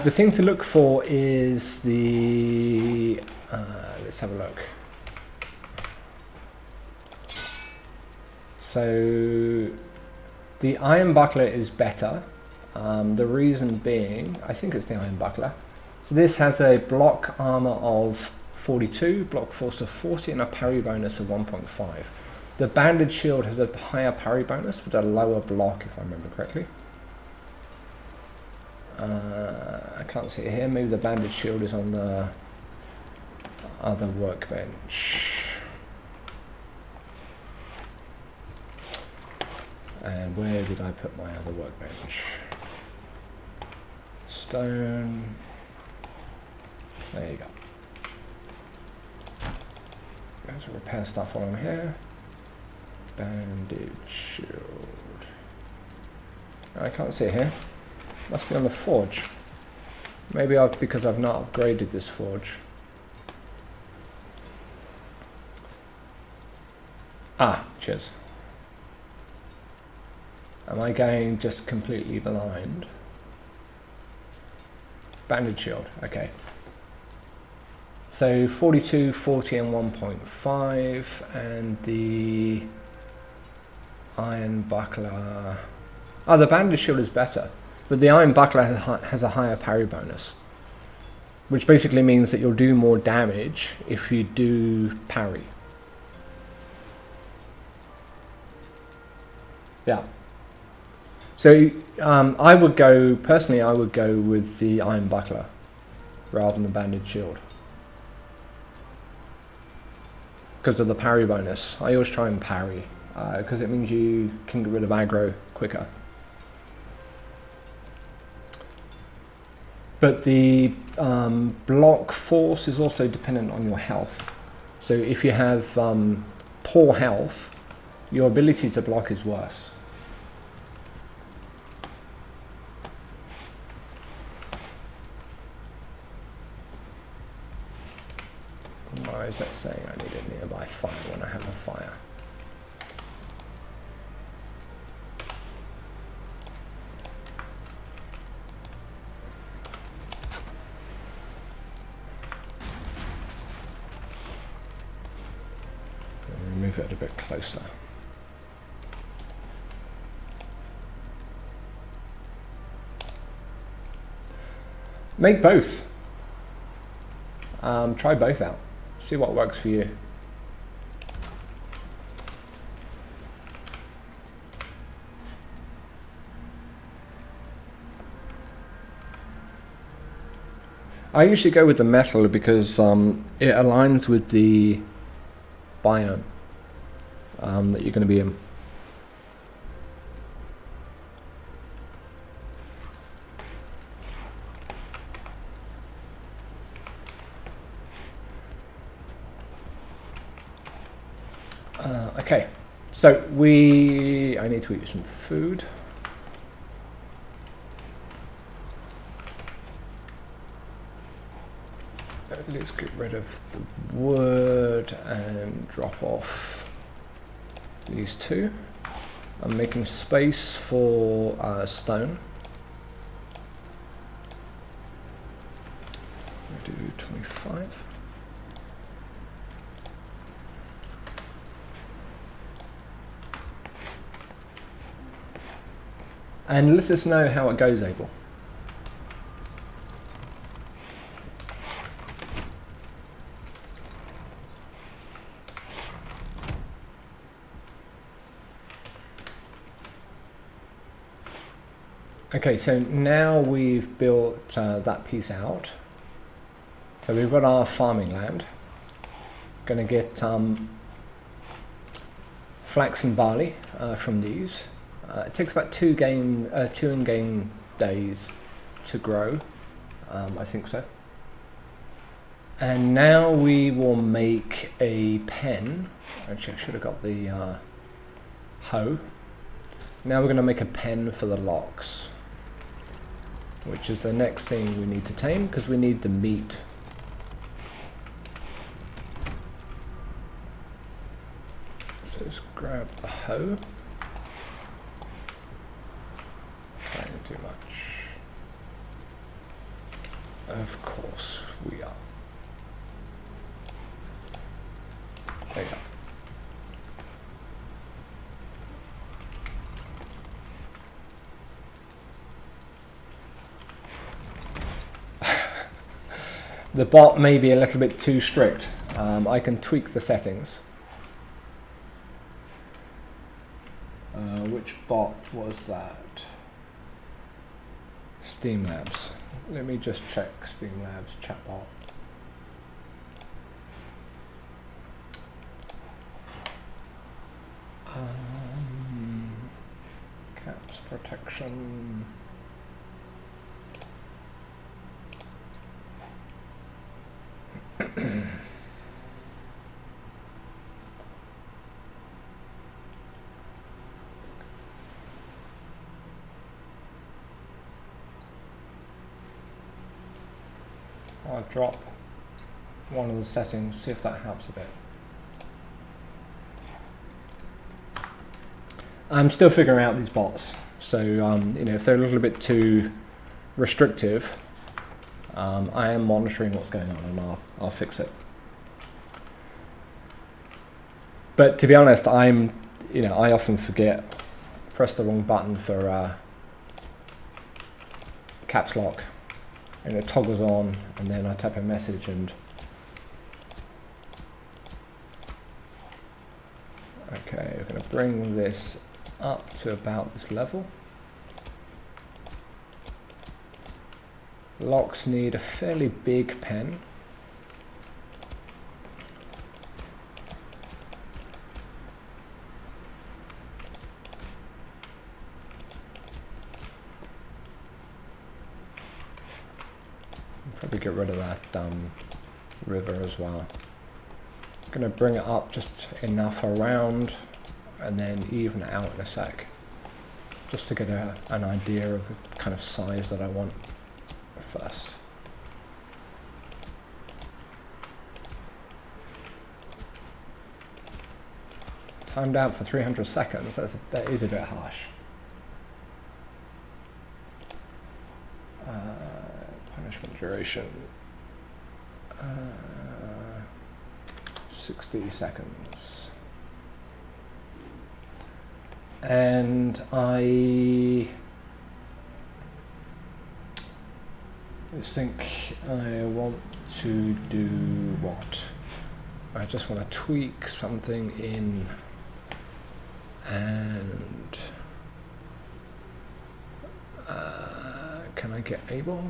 Speaker 1: The thing to look for is the... let's have a look. So the iron buckler is better. The reason being, I think it's the iron buckler. So this has a block armor of 42, block force of 40, and a parry bonus of 1.5. The banded shield has a higher parry bonus, but a lower block, if I remember correctly. I can't see it here. Maybe the banded shield is on the other workbench. And where did I put my other workbench? Stone. There you go. Go to repair stuff while I'm here. Bandage shield. I can't see it here. Must be on the forge. Maybe because I've not upgraded this forge. Ah, cheers. Am I going just completely blind? Bandage shield, okay. So 42, 40 and 1.5, and the iron buckler. Oh, the bandage shield is better, but the iron buckler has a higher parry bonus, which basically means that you'll do more damage if you do parry. Yeah. So I would go, personally I would go with the iron buckler rather than the banded shield. Because of the parry bonus. I always try and parry, because it means you can get rid of aggro quicker. But the block force is also dependent on your health. So if you have poor health, your ability to block is worse. Why is that saying I need a nearby fire when I have a fire? move it a bit closer. Make both. Try both out. See what works for you. I usually go with the metal because it aligns with the biome that you're going to be in. Okay, so I need to eat some food. Let's get rid of the wood and drop off these two. I'm making space for stone. I do 25. And let us know how it goes, Abel. Okay, so now we've built that piece out. So we've got our farming land. Going to get flax and barley from these. It takes about two in-game days to grow, I think so. And now we will make a pen. Actually, I should have got the hoe. Now we're going to make a pen for the lox, which is the next thing we need to tame because we need the meat. So let's grab the hoe. Trying too much. Of course we are. There you go. The bot may be a little bit too strict. I can tweak the settings. Which bot was that? Steam Labs. Let me just check Steam Labs chatbot. Caps protection. I'll drop one of the settings, see if that helps a bit. I'm still figuring out these bots, so you know, if they're a little bit too restrictive, I am monitoring what's going on and I'll fix it. But to be honest, I often forget, press the wrong button for caps lock, and it toggles on, and then I type a message and okay, we're going to bring this up to about this level. Locks need a fairly big pen. Probably get rid of that river as well. I'm going to bring it up just enough around and then even it out in a sec, just to get an idea of the kind of size that I want first. Timed out for 300 seconds, that is a bit harsh. Punishment duration, 60 seconds. And I think I want to do what? I just want to tweak something in, and can I get able?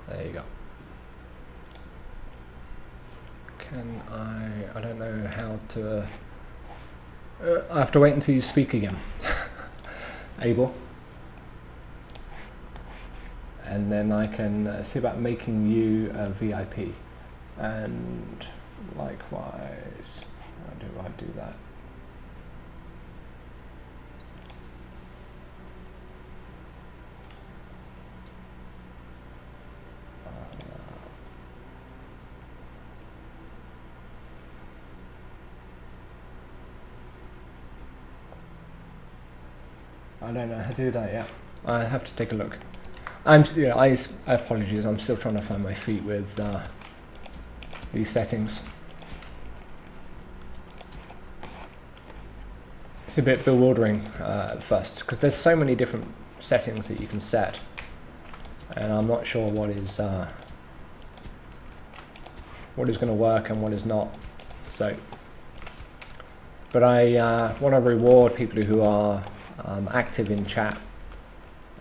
Speaker 1: There you go. Can I don't know how to, I have to wait until you speak again. Able. And then I can see about making you a VIP. And likewise, how do I do that? I don't know how to do that yet. I have to take a look. Apologies, I'm still trying to find my feet with these settings. It's a bit bewildering at first, because there's so many different settings that you can set, and I'm not sure what is going to work and what is not. So, but I want to reward people who are active in chat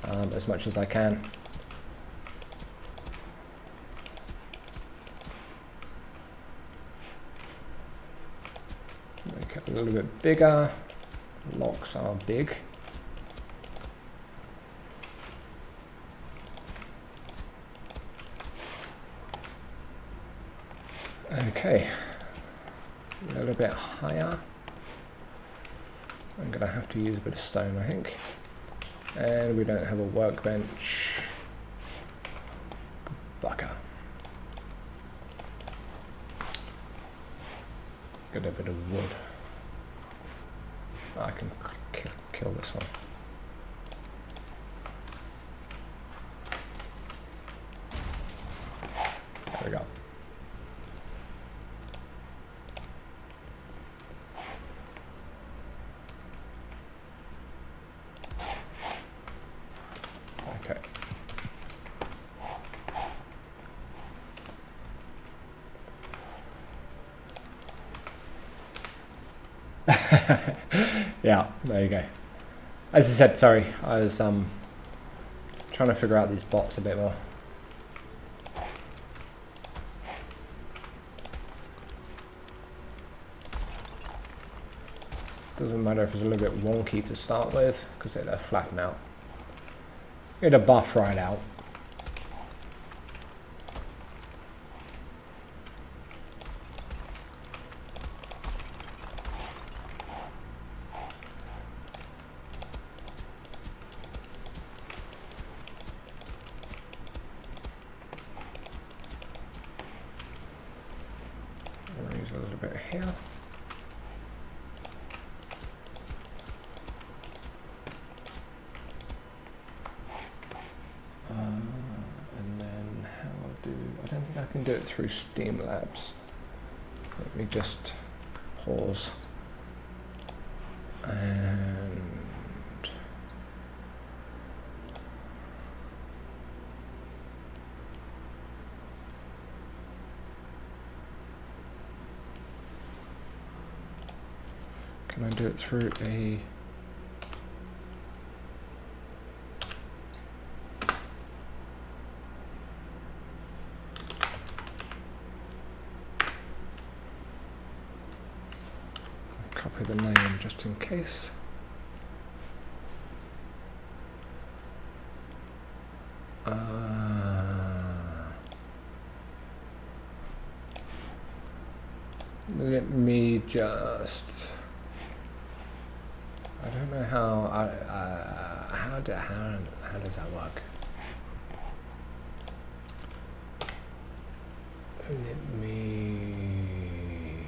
Speaker 1: as much as I can. Make it a little bit bigger. Locks are big. Okay, a little bit higher. I'm going to have to use a bit of stone, I think. And we don't have a workbench. Bucker. Get a bit of wood. I can kill this one. There we go. Yeah, there you go. As I said, sorry, I was trying to figure out these bots a bit more. Doesn't matter if it's a little bit wonky to start with, because it'll flatten out. It'll buff right out. A little bit here. And then I don't think I can do it through Steam Labs. Let me just pause. And can I do it through a copy the name just in case. Let me just. I don't know how does that work? Let me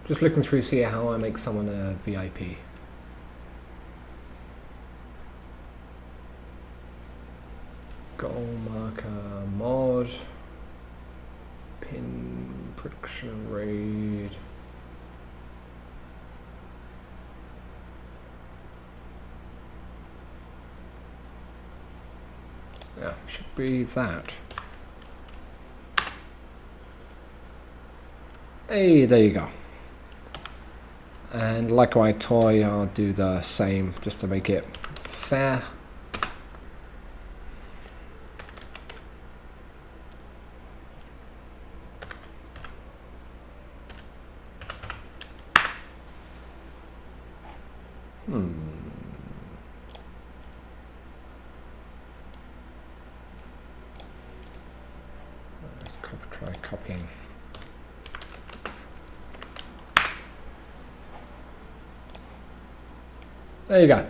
Speaker 1: just looking through, see how I make someone a VIP. Production raid. Yeah, should be that. Hey, there you go. And like my toy, I'll do the same just to make it fair. Let's try copying. There you go.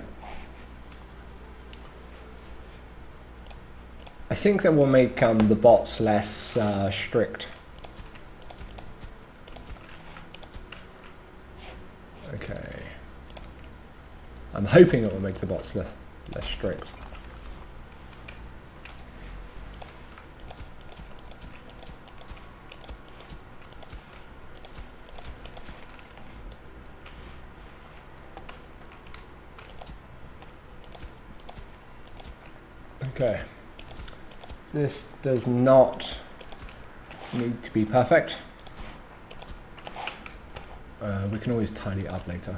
Speaker 1: I think that will make the bots less strict. Okay. I'm hoping it will make the bots less strict. Okay. This does not need to be perfect. We can always tidy it up later.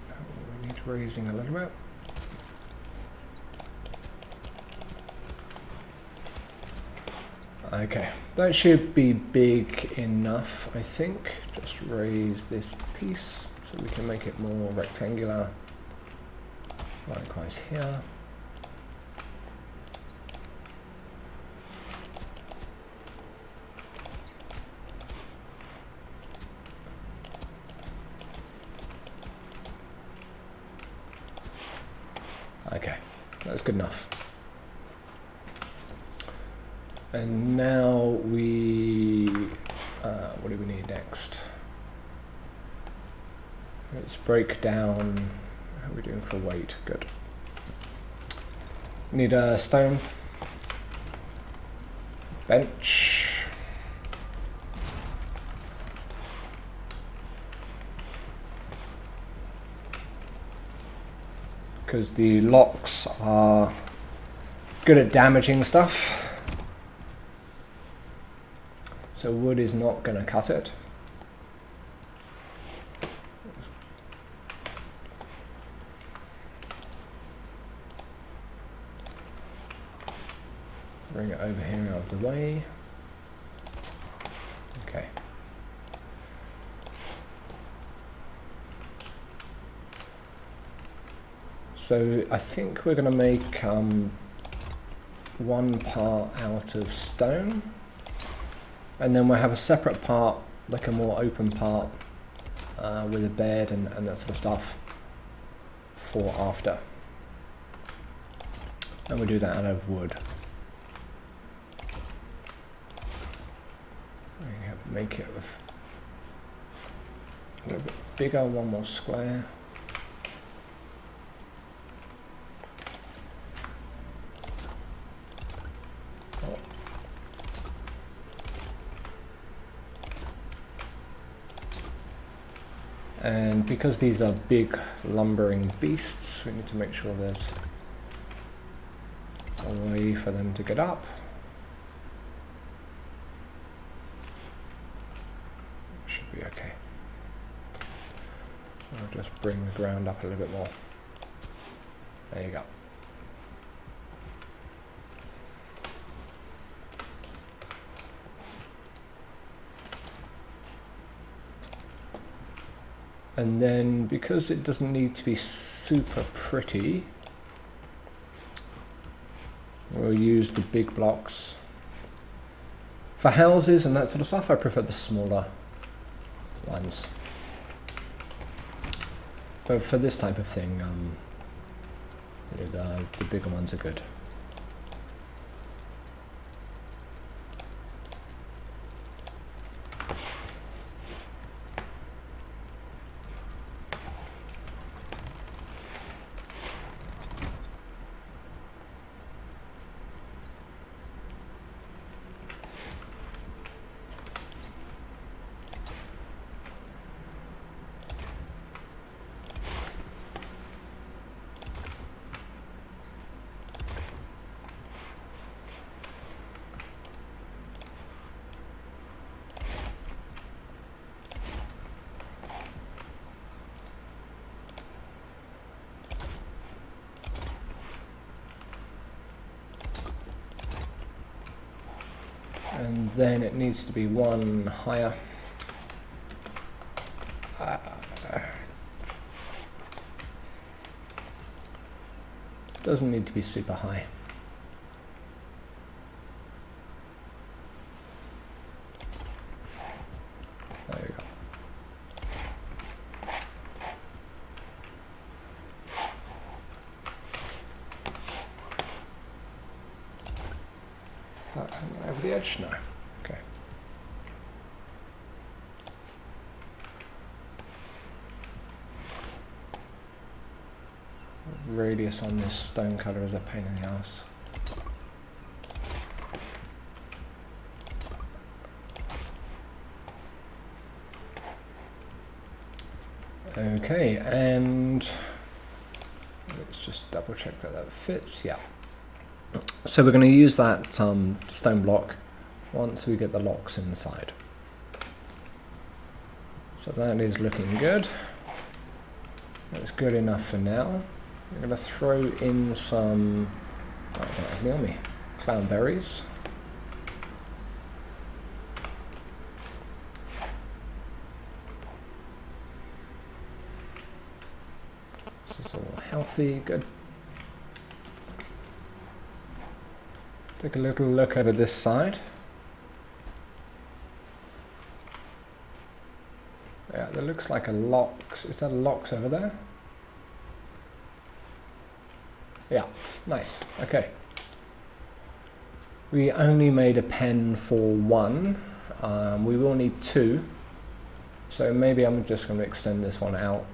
Speaker 1: We need raising a little bit. Okay, that should be big enough, I think. Just raise this piece so we can make it more rectangular. Likewise here. Okay, that's good enough. And now we, what do we need next? Let's break down, how are we doing for weight? Good. Need a stone, bench, because the locks are good at damaging stuff. So wood is not going to cut it. Bring it over here out of the way. Okay. So I think we're going to make one part out of stone. And then we'll have a separate part, like a more open part, with a bed and that sort of stuff for after. And we'll do that out of wood. Make it a little bit bigger, one more square. And because these are big lumbering beasts, we need to make sure there's a way for them to get up. Should be okay. I'll just bring the ground up a little bit more. There you go. And then, because it doesn't need to be super pretty, we'll use the big blocks. For houses and that sort of stuff, I prefer the smaller ones. But for this type of thing, the bigger ones are good. And then it needs to be one higher. Doesn't need to be super high. There you go. Hanging over the edge? No. Okay. Radius on this stone cutter is a pain in the ass. Okay, and let's just double check that that fits. Yeah. So we're going to use that stone block once we get the locks inside. So that is looking good. That's good enough for now. We're going to throw in some, oh, I don't have any on me, cloudberries. This is all healthy, good. Take a little look over this side. Yeah, there looks like a locks. Is that a locks over there? Yeah, nice. Okay. We only made a pen for one. We will need two. So maybe I'm just going to extend this one out.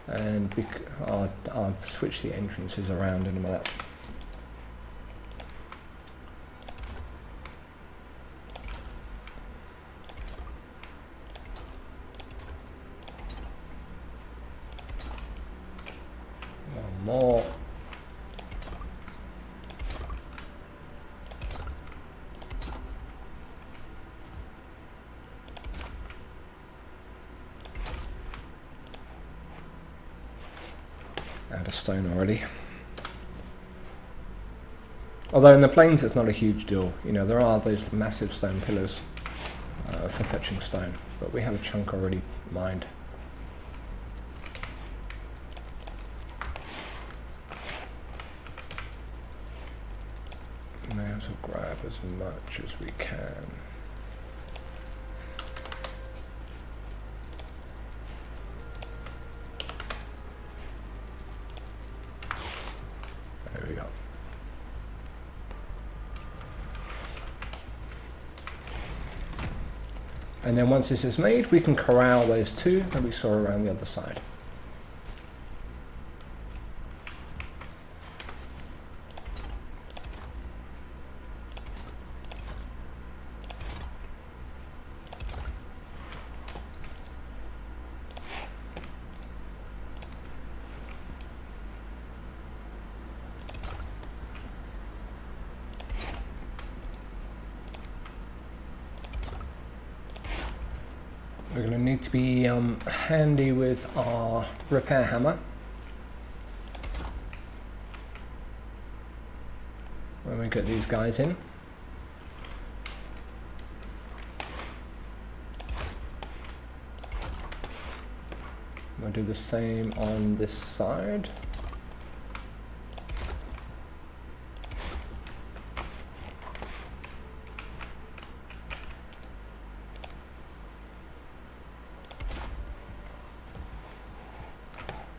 Speaker 1: And I'll switch the entrances around in a minute. More. Out of stone already. Although in the plains it's not a huge deal. You know, there are those massive stone pillars for fetching stone, but we have a chunk already mined. May as well grab as much as we can. There we go. And then once this is made, we can corral those two that we saw around the other side. We're going to need to be handy with our repair hammer when we get these guys in. We'll do the same on this side.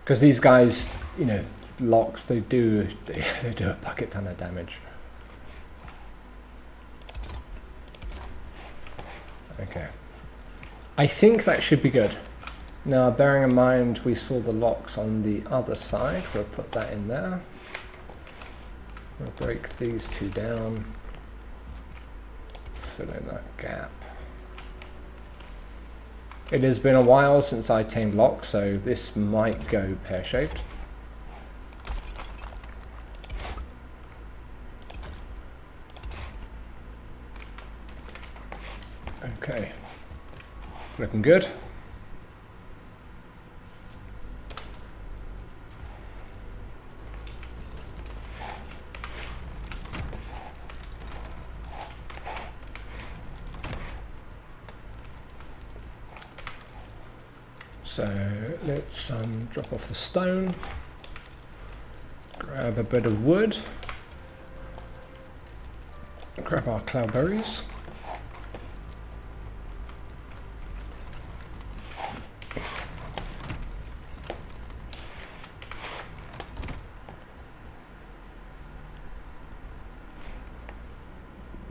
Speaker 1: Because these guys, you know, locks, they do a bucket ton of damage. Okay. I think that should be good. Now, bearing in mind we saw the locks on the other side, we'll put that in there. We'll break these two down. Fill in that gap. It has been a while since I tamed locks, so this might go pear-shaped. Okay, looking good. So let's drop off the stone, grab a bit of wood, grab our cloudberries.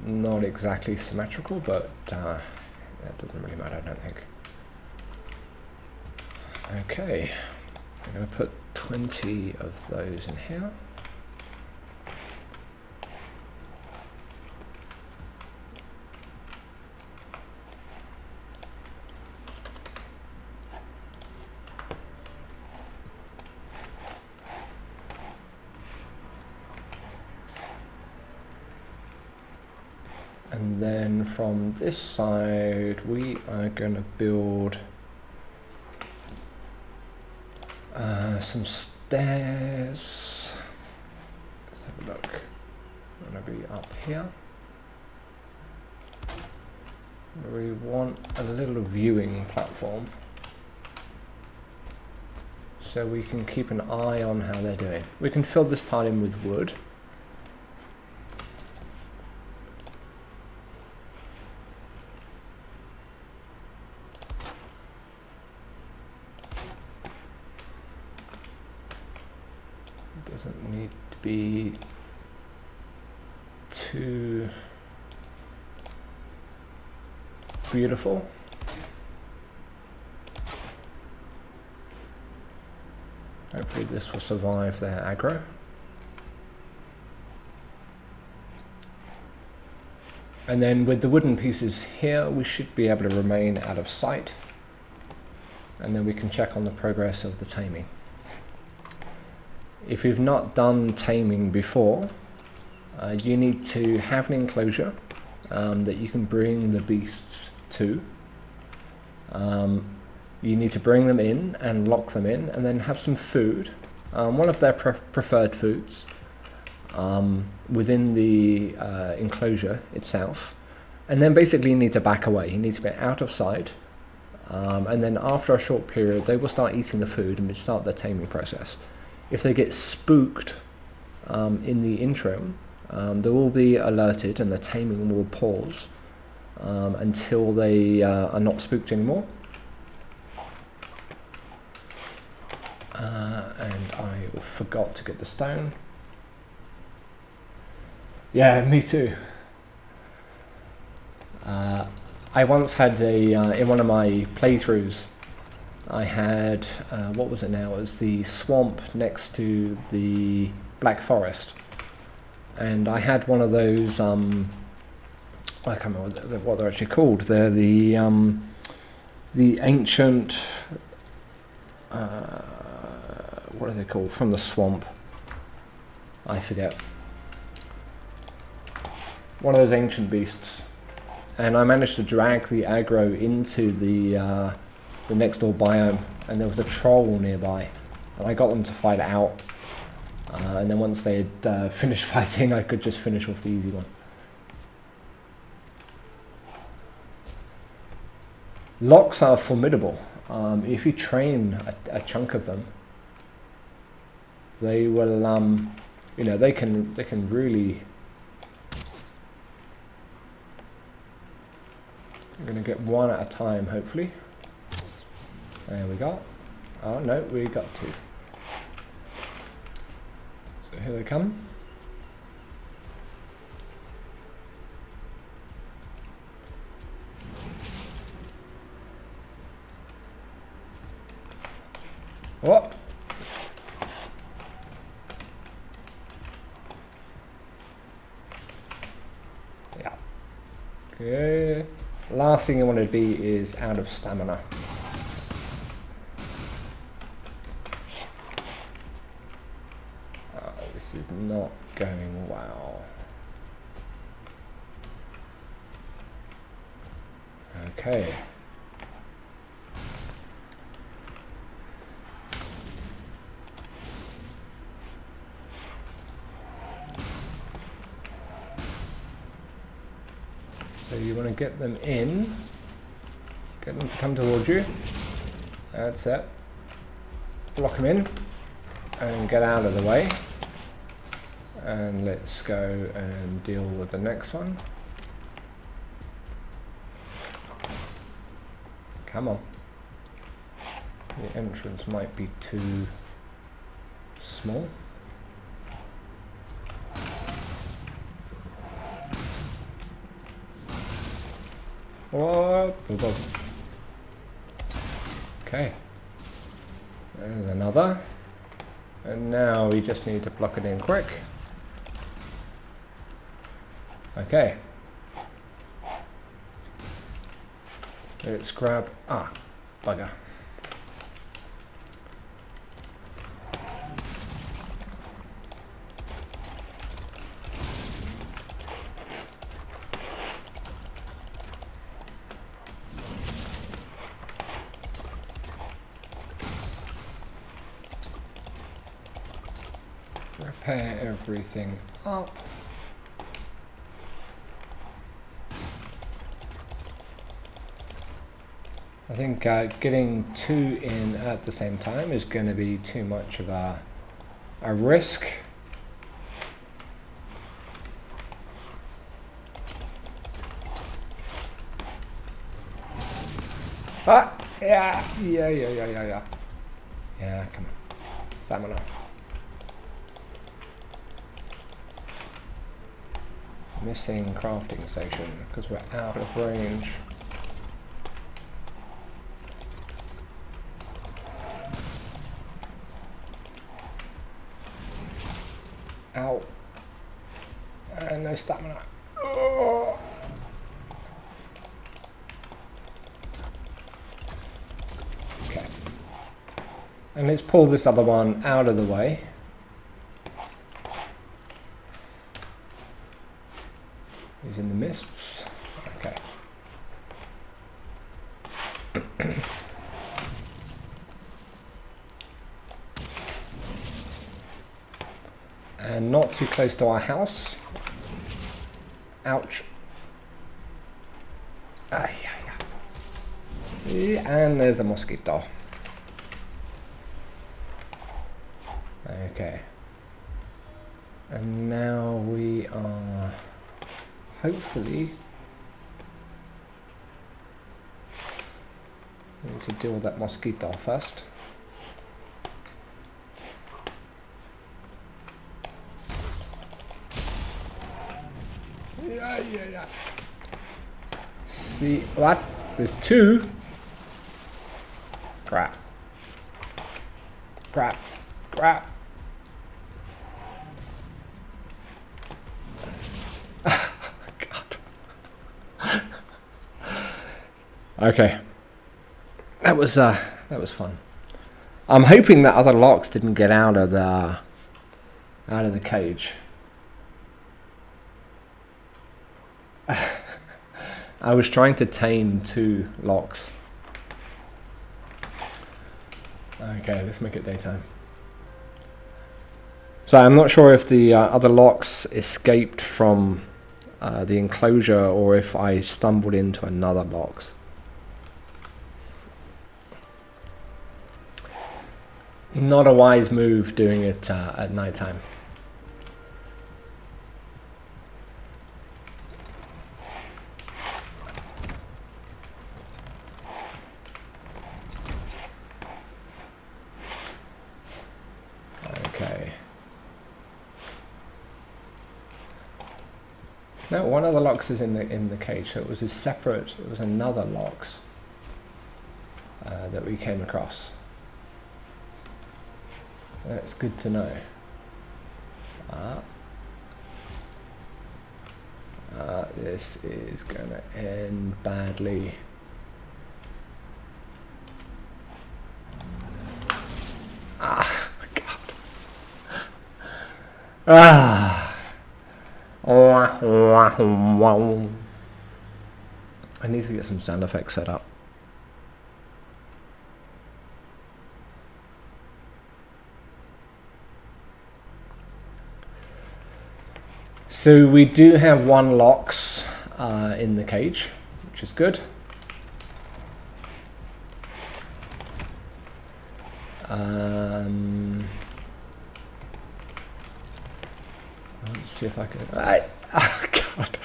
Speaker 1: Not exactly symmetrical, but that doesn't really matter, I don't think. Okay, I'm going to put 20 of those in here. And then from this side, we are going to build some stairs. Let's have a look. I'm going to be up here. We want a little viewing platform so we can keep an eye on how they're doing. We can fill this part in with wood. Doesn't need to be too beautiful. Hopefully this will survive their aggro. And then with the wooden pieces here, we should be able to remain out of sight. And then we can check on the progress of the taming. If you've not done taming before, you need to have an enclosure that you can bring the beasts to. You need to bring them in and lock them in, and then have some food, one of their preferred foods, within the enclosure itself. And then basically you need to back away. You need to get out of sight, and then after a short period they will start eating the food and start the taming process. If they get spooked in the interim, they will be alerted and the taming will pause until they are not spooked anymore. And I forgot to get the stone. Yeah, me too. I once had in one of my playthroughs, I had, what was it now? It was the swamp next to the Black Forest. And I had one of those, I can't remember what they're actually called. They're the ancient, what are they called? From the swamp. I forget. One of those ancient beasts. And I managed to drag the aggro into the next door biome, and there was a troll nearby, and I got them to fight it out, and then once they had finished fighting, I could just finish off the easy one. Locks are formidable. If you train a chunk of them, they will, you know, they can really. I'm going to get one at a time, hopefully. There we go. Oh no, we got two. So here they come. Oh! Yeah. Okay. Last thing you want to be is out of stamina. This is not going well. Okay. So you want to get them in, get them to come towards you. That's it. Block him in and get out of the way. And let's go and deal with the next one. Come on. The entrance might be too small. Whoa. Okay. There's another. And now we just need to block it in quick. Okay. Let's grab... Ah, bugger. Repair everything up. I think getting two in at the same time is going to be too much of a risk. Ah, yeah. Yeah, come on. Stamina. Missing crafting station because we're out of range. Ow. And no stamina. Oh. Okay. And let's pull this other one out of the way. He's in the mists. Okay. And not too close to our house. Ouch. Ah, yeah. And there's a mosquito. Okay. And now we are hopefully need to deal with that mosquito first. Yeah. See what? There's two. Crap. God. Okay. That was fun. I'm hoping that other locks didn't get out of the cage. I was trying to tame two locks. Okay, let's make it daytime. So I'm not sure if the other locks escaped from the enclosure or if I stumbled into another locks. Not a wise move doing it at nighttime. Okay. No, one of the locks is in the cage, so it was a separate. It was another locks that we came across. That's good to know. This is gonna end badly. Ah, God. Ah. I need to get some sound effects set up. So we do have one locks in the cage, which is good. Let's see if I can. Oh God.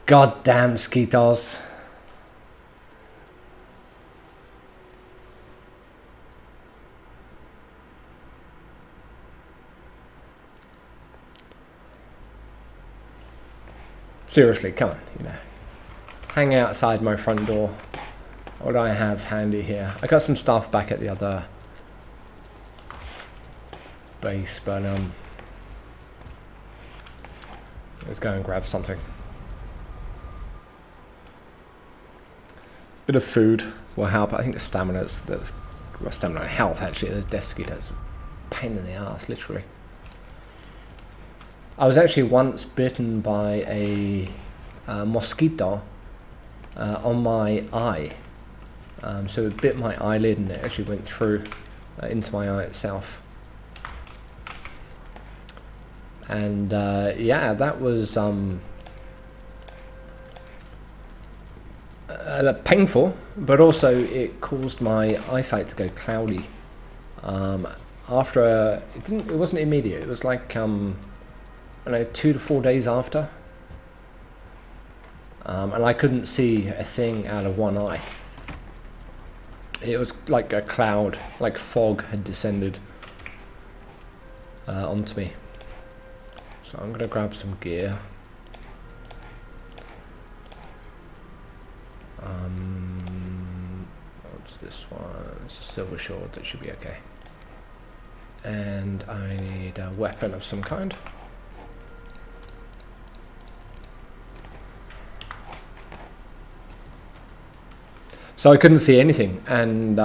Speaker 1: Goddamn mosquitoes. Seriously, come on, you know. Hang outside my front door. What do I have handy here? I got some stuff back at the other base, but let's go and grab something. Bit of food will help. I think the stamina, well, stamina and health actually. The death mosquitoes, pain in the ass, literally. I was actually once bitten by a mosquito on my eye. So it bit my eyelid and it actually went through into my eye itself. And yeah, that was painful, but also it caused my eyesight to go cloudy. After it wasn't immediate. It was like I don't know, 2 to 4 days after, and I couldn't see a thing out of one eye. It was like a cloud, like fog had descended onto me. So I'm gonna grab some gear. What's this one? It's a silver sword. That should be okay. And I need a weapon of some kind. So I couldn't see anything, and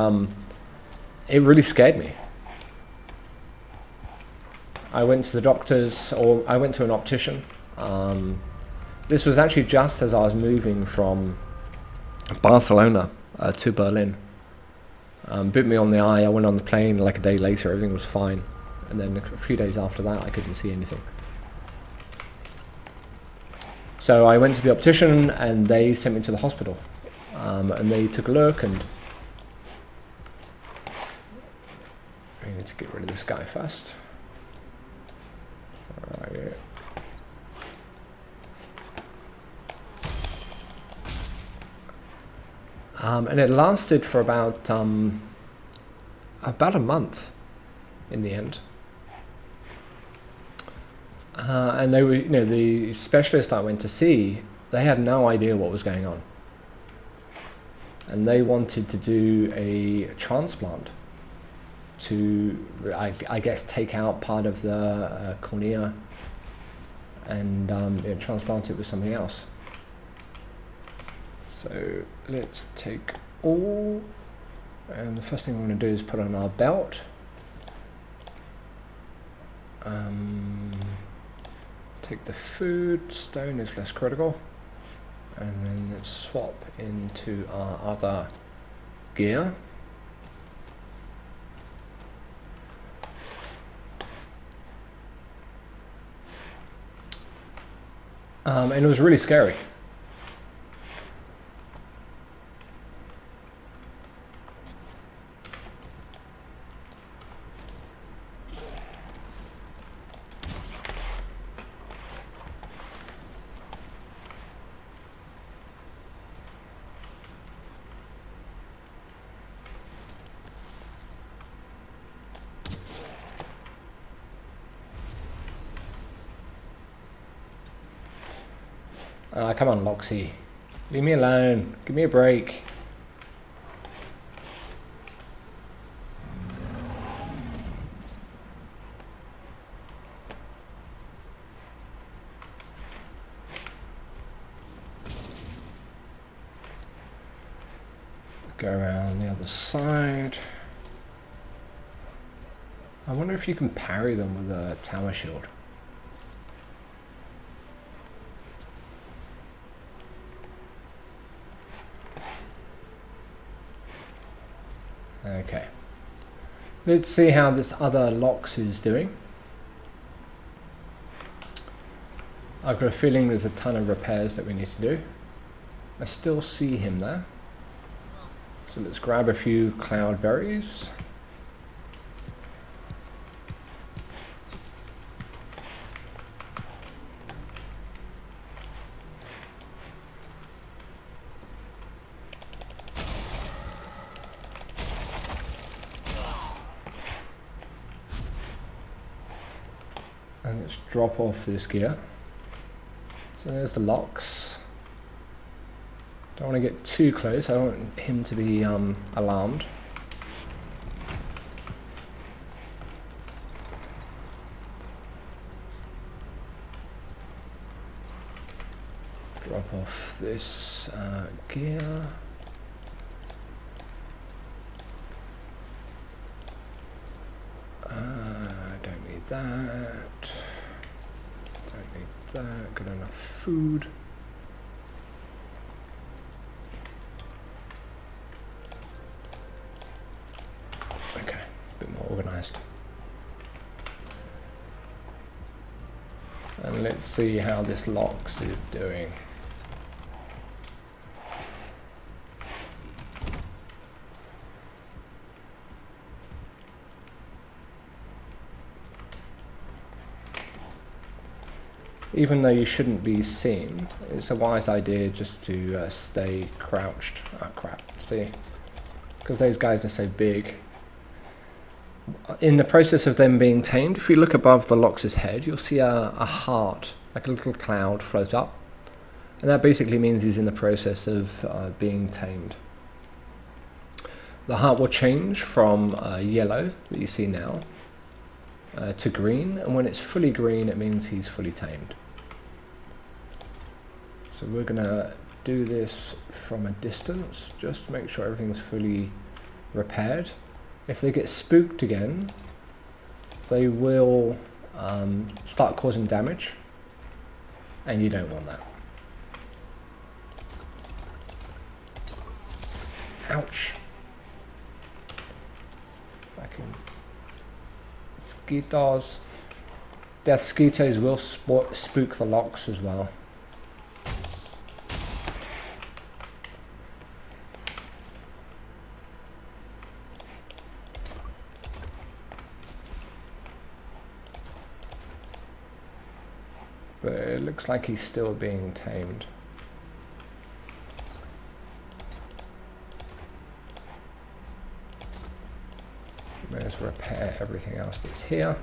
Speaker 1: it really scared me. I went to the doctors, or I went to an optician. This was actually just as I was moving from Barcelona to Berlin. Bit me on the eye. I went on the plane like a day later. Everything was fine, and then a few days after that, I couldn't see anything. So I went to the optician, and they sent me to the hospital. And they took a look, and I need to get rid of this guy first. Right. And it lasted for about a month in the end. And they were, you know, the specialist I went to see, they had no idea what was going on. And they wanted to do a transplant to, I guess, take out part of the cornea and you know, transplant it with something else. So let's take all, and the first thing we're going to do is put on our belt. Take the food, stone is less critical. And then let's swap into our other gear. And it was really scary. Come on, Loxy. Leave me alone. Give me a break. Go around the other side. I wonder if you can parry them with a tower shield. Okay, let's see how this other Lox is doing. I've got a feeling there's a ton of repairs that we need to do. I still see him there. So let's grab a few cloudberries. And let's drop off this gear. So there's the locks. Don't want to get too close, I don't want him to be alarmed. Drop off this gear. Don't need that. Don't need that. Got enough food. Okay, a bit more organized. And let's see how this locks is doing. Even though you shouldn't be seen, it's a wise idea just to stay crouched. Oh crap, see? Because those guys are so big. In the process of them being tamed, if you look above the Lox's head, you'll see a heart, like a little cloud, float up. And that basically means he's in the process of being tamed. The heart will change from yellow, that you see now, to green. And when it's fully green, it means he's fully tamed. So we're going to do this from a distance, just to make sure everything's fully repaired. If they get spooked again, they will start causing damage, and you don't want that. Ouch. Back in. Mosquitoes. Death mosquitoes will spook the Lox as well. But it looks like he's still being tamed. Let's repair everything else that's here,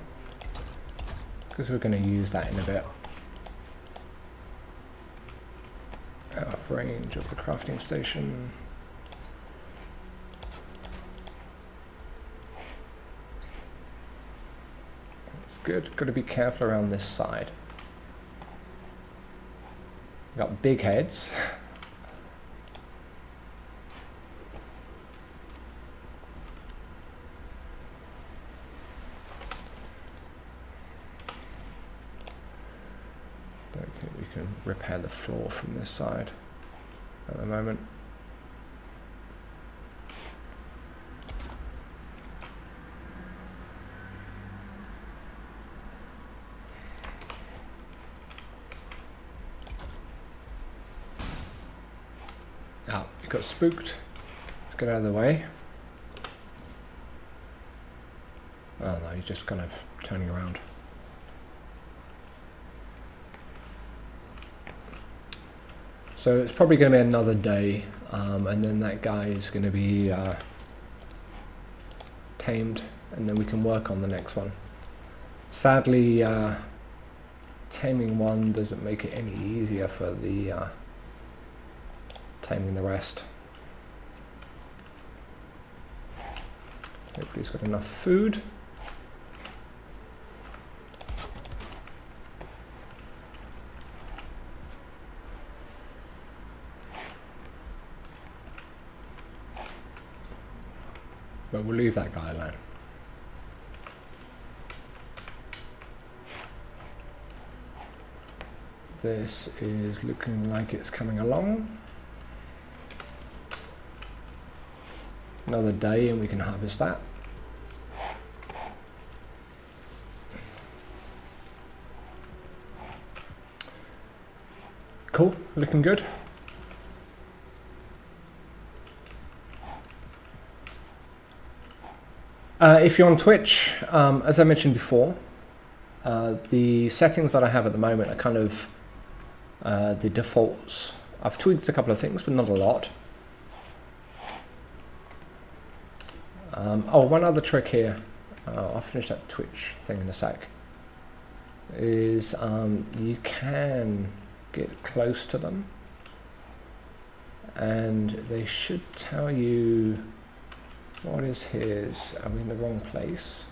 Speaker 1: because we're going to use that in a bit. Out of range of the crafting station. That's good. Got to be careful around this side. Got big heads. Don't think we can repair the floor from this side at the moment. Oh, you got spooked. Let's get out of the way. Oh no, you're just kind of turning around. So it's probably going to be another day, and then that guy is going to be tamed, and then we can work on the next one. Sadly, taming one doesn't make it any easier for the taming the rest. Hopefully he's got enough food. But we'll leave that guy alone. This is looking like it's coming along. Another day and we can harvest that. Cool, looking good. If you're on Twitch, as I mentioned before, the settings that I have at the moment are kind of the defaults. I've tweaked a couple of things, but not a lot. Oh, one other trick here, I'll finish that Twitch thing in a sec, is you can get close to them and they should tell you what is his. Are we in the wrong place?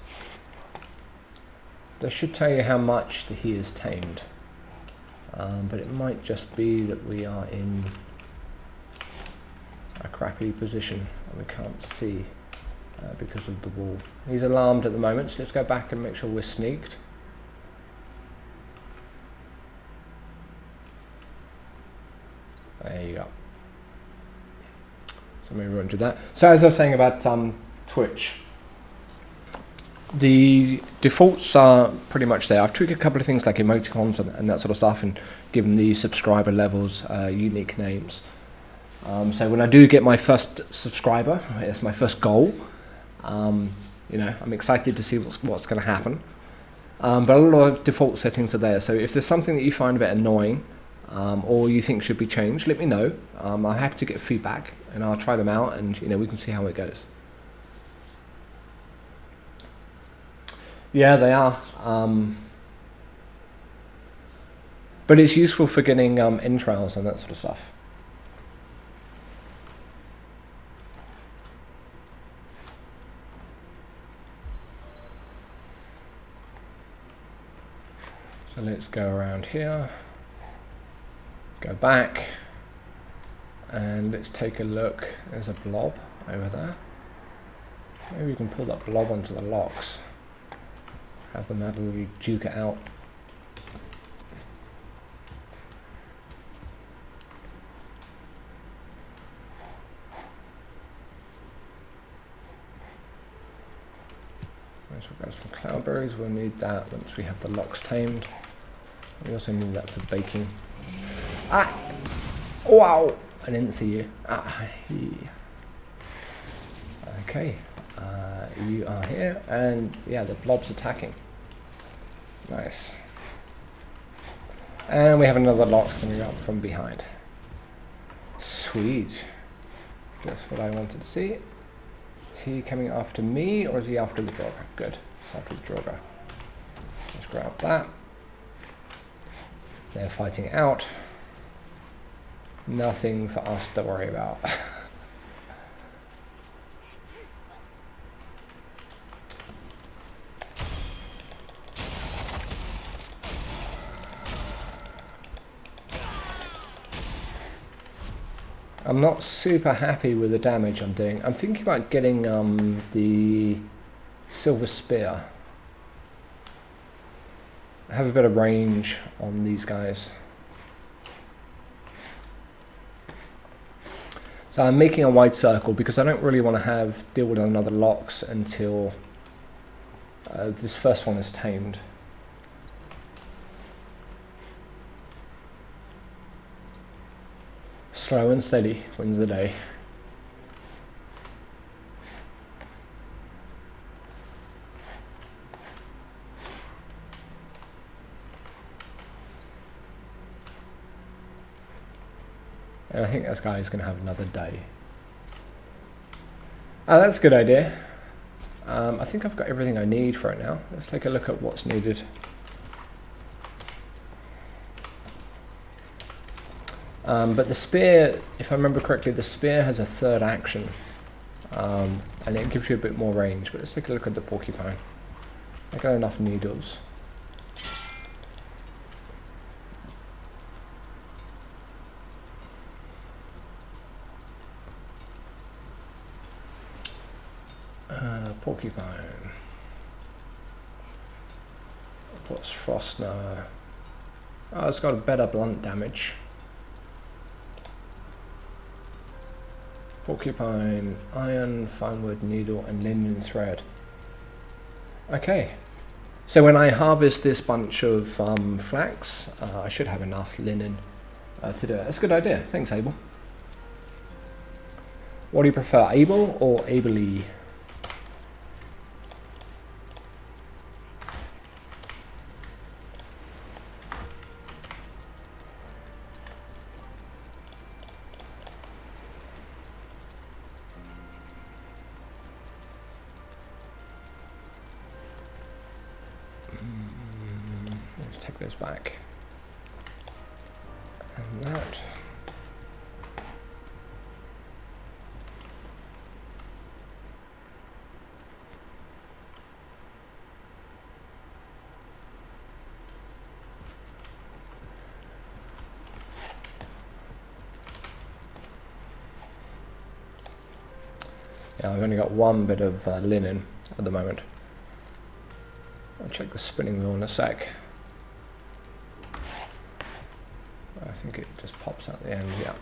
Speaker 1: They should tell you how much he is tamed, but it might just be that we are in a crappy position and we can't see because of the wall. He's alarmed at the moment, so let's go back and make sure we're sneaked. There you go. So maybe we won't do that. So as I was saying about Twitch, the defaults are pretty much there. I've tweaked a couple of things like emoticons and that sort of stuff, and given the subscriber levels unique names. So when I do get my first subscriber, it's my first goal. You know, I'm excited to see what's going to happen. But a lot of default settings are there. So if there's something that you find a bit annoying or you think should be changed, let me know. I'm happy to get feedback and I'll try them out, and you know, we can see how it goes. Yeah, they are. But it's useful for getting entrails and that sort of stuff. So let's go around here, go back, and let's take a look. There's a blob over there. Maybe we can pull that blob onto the locks. Have the manually duke it out. So we've got some cloudberries, we'll need that once we have the locks tamed. We also need that for baking. Ah! Wow! I didn't see you. Ah, okay, you are here, and yeah, the blob's attacking. Nice. And we have another lock coming up from behind. Sweet. Just what I wanted to see. Is he coming after me, or is he after the Draugr? Good, it's after the Draugr. Let's grab that. They're fighting out. Nothing for us to worry about. I'm not super happy with the damage I'm doing. I'm thinking about getting the silver spear. I have a bit of range on these guys. So I'm making a wide circle because I don't really want to deal with another locks until this first one is tamed. Slow and steady wins the day. And I think this guy is going to have another day. Oh, that's a good idea. I think I've got everything I need for it now. Let's take a look at what's needed. But the spear, if I remember correctly, the spear has a third action. And it gives you a bit more range. But let's take a look at the porcupine. I got enough needles. Porcupine. What's frost now? Oh, it's got a better blunt damage. Porcupine, iron, fine wood, needle, and linen thread. Okay, so when I harvest this bunch of flax, I should have enough linen to do it. That's a good idea. Thanks, Abel. What do you prefer, Abel or Abely? take those back. And that. Yeah, I've only got one bit of linen at the moment. I'll check the spinning wheel in a sec. I think it just pops out the end, yeah.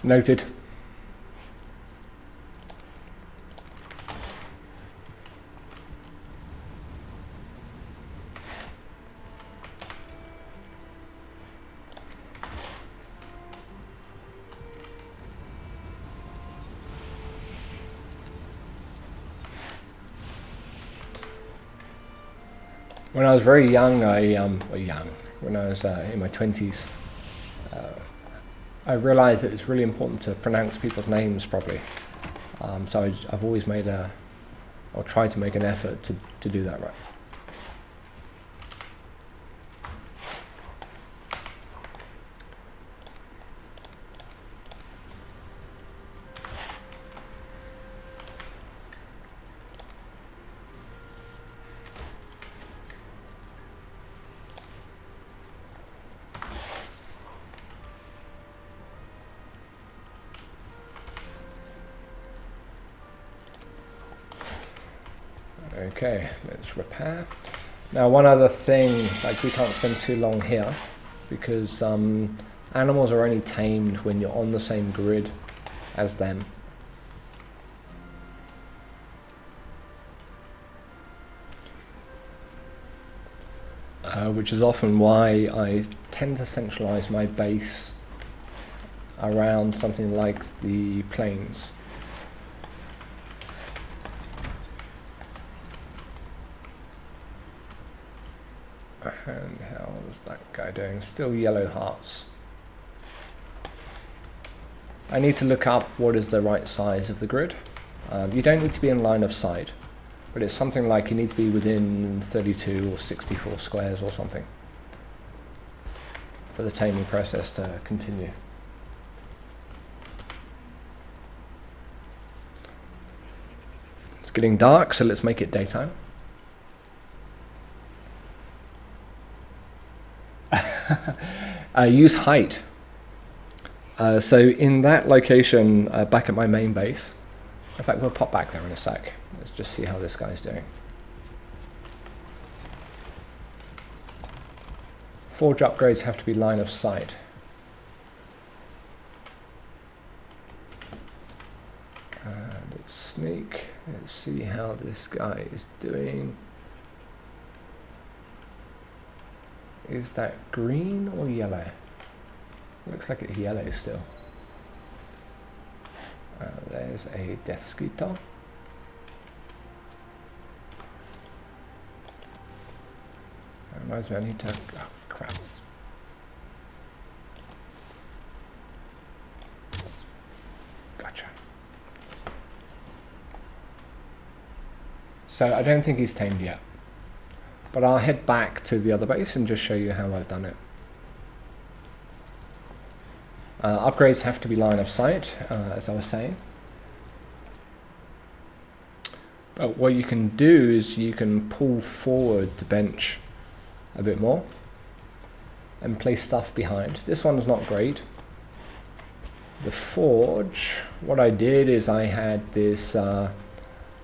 Speaker 1: Noted. When I was very young, when I was in my 20s, I realized that it's really important to pronounce people's names properly. So I've always made or tried to make an effort to do that right. Okay, let's repair. Now one other thing, like we can't spend too long here because animals are only tamed when you're on the same grid as them. Which is often why I tend to centralize my base around something like the plains. And how is that guy doing? Still yellow hearts. I need to look up what is the right size of the grid. You don't need to be in line of sight, but it's something like you need to be within 32 or 64 squares or something for the taming process to continue. It's getting dark, so let's make it daytime. Use height. So in that location, back at my main base, in fact we'll pop back there in a sec. Let's just see how this guy's doing. Forge upgrades have to be line of sight. Let's sneak. Let's see how this guy is doing. Is that green or yellow? Looks like it's yellow still. There's a death skeeter. That reminds me, I need to. Oh, crap. Gotcha. So I don't think he's tamed yet. But I'll head back to the other base and just show you how I've done it. Upgrades have to be line of sight, as I was saying. But what you can do is you can pull forward the bench a bit more and place stuff behind. This one's not great. The forge, what I did is I had this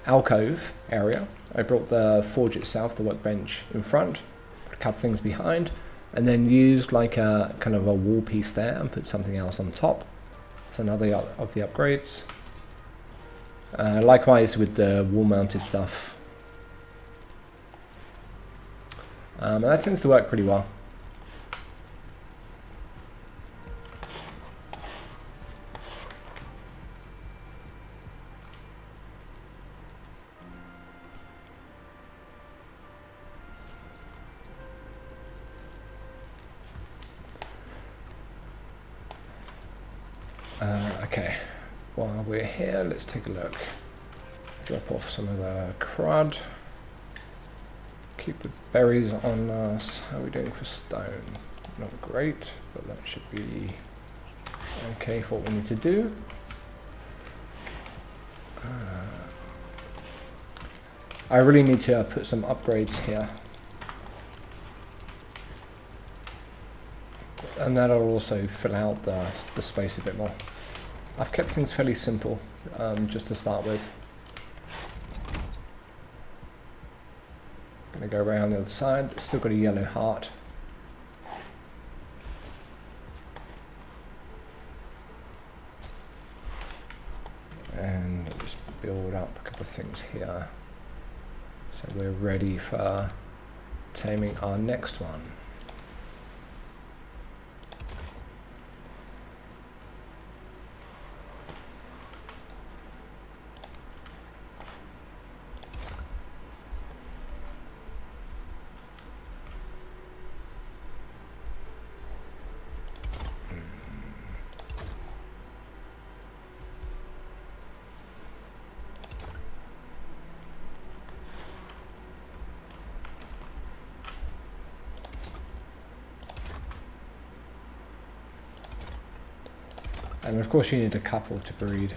Speaker 1: alcove area. I brought the forge itself, the workbench, in front, put a couple things behind, and then used like a kind of a wall piece there and put something else on top. It's another of the upgrades. Likewise with the wall-mounted stuff. And that tends to work pretty well. Okay, while we're here, let's take a look. Drop off some of the crud. Keep the berries on us. How are we doing for stone? Not great, but that should be okay for what we need to do. I really need to put some upgrades here. And that'll also fill out the space a bit more. I've kept things fairly simple, just to start with. Gonna go around the other side. It's still got a yellow heart. And just build up a couple of things here. So we're ready for taming our next one. And of course you need a couple to breed.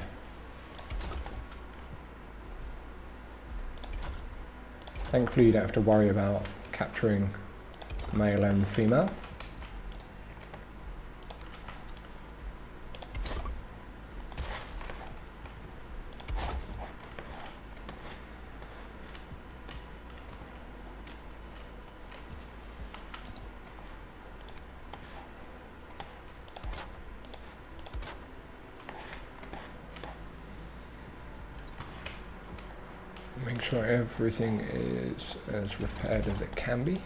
Speaker 1: Thankfully you don't have to worry about capturing male and female. Make sure everything is as repaired as it can be.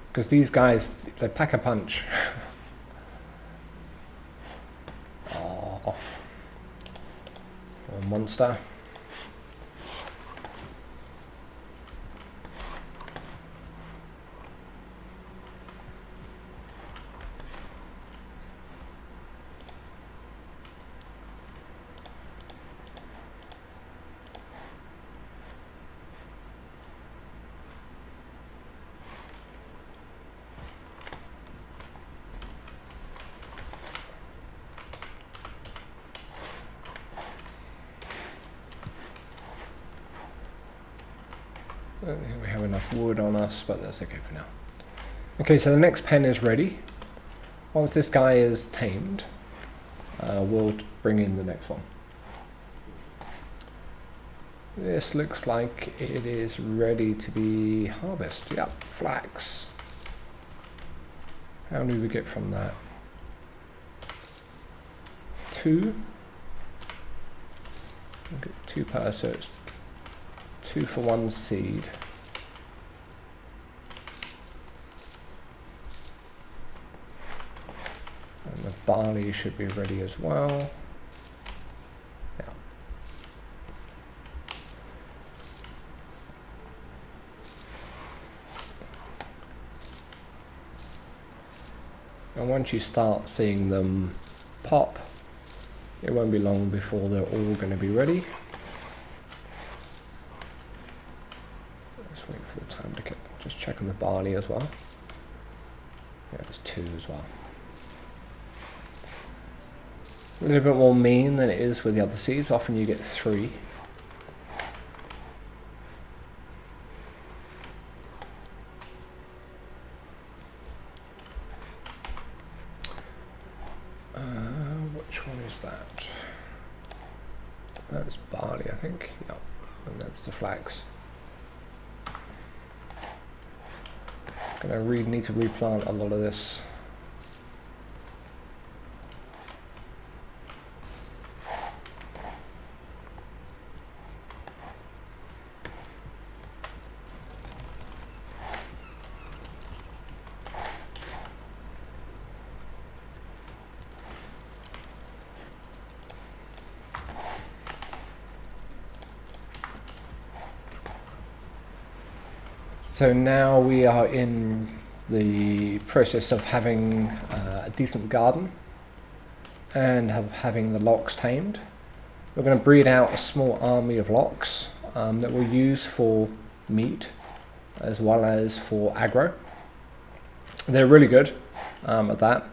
Speaker 1: Because these guys, they pack a punch. Oh, a monster. I don't think we have enough wood on us, but that's okay for now. Okay, so the next pen is ready. Once this guy is tamed, we'll bring in the next one. This looks like it is ready to be harvested. Yep, flax. How do we get from that? 2. We'll get 2 per, so it's 2 for 1 seed. And the barley should be ready as well. Yeah. And once you start seeing them pop, it won't be long before they're all going to be ready. Let's wait for the time to get, just check on the barley as well. Yeah, there's 2 as well. A little bit more mean than it is with the other seeds. Often you get 3. Which one is that? That's barley, I think. Yeah, and that's the flax. Gonna need to replant a lot of this. So now we are in the process of having a decent garden and having the lox tamed. We're going to breed out a small army of lox that we'll use for meat as well as for aggro. They're really good at that.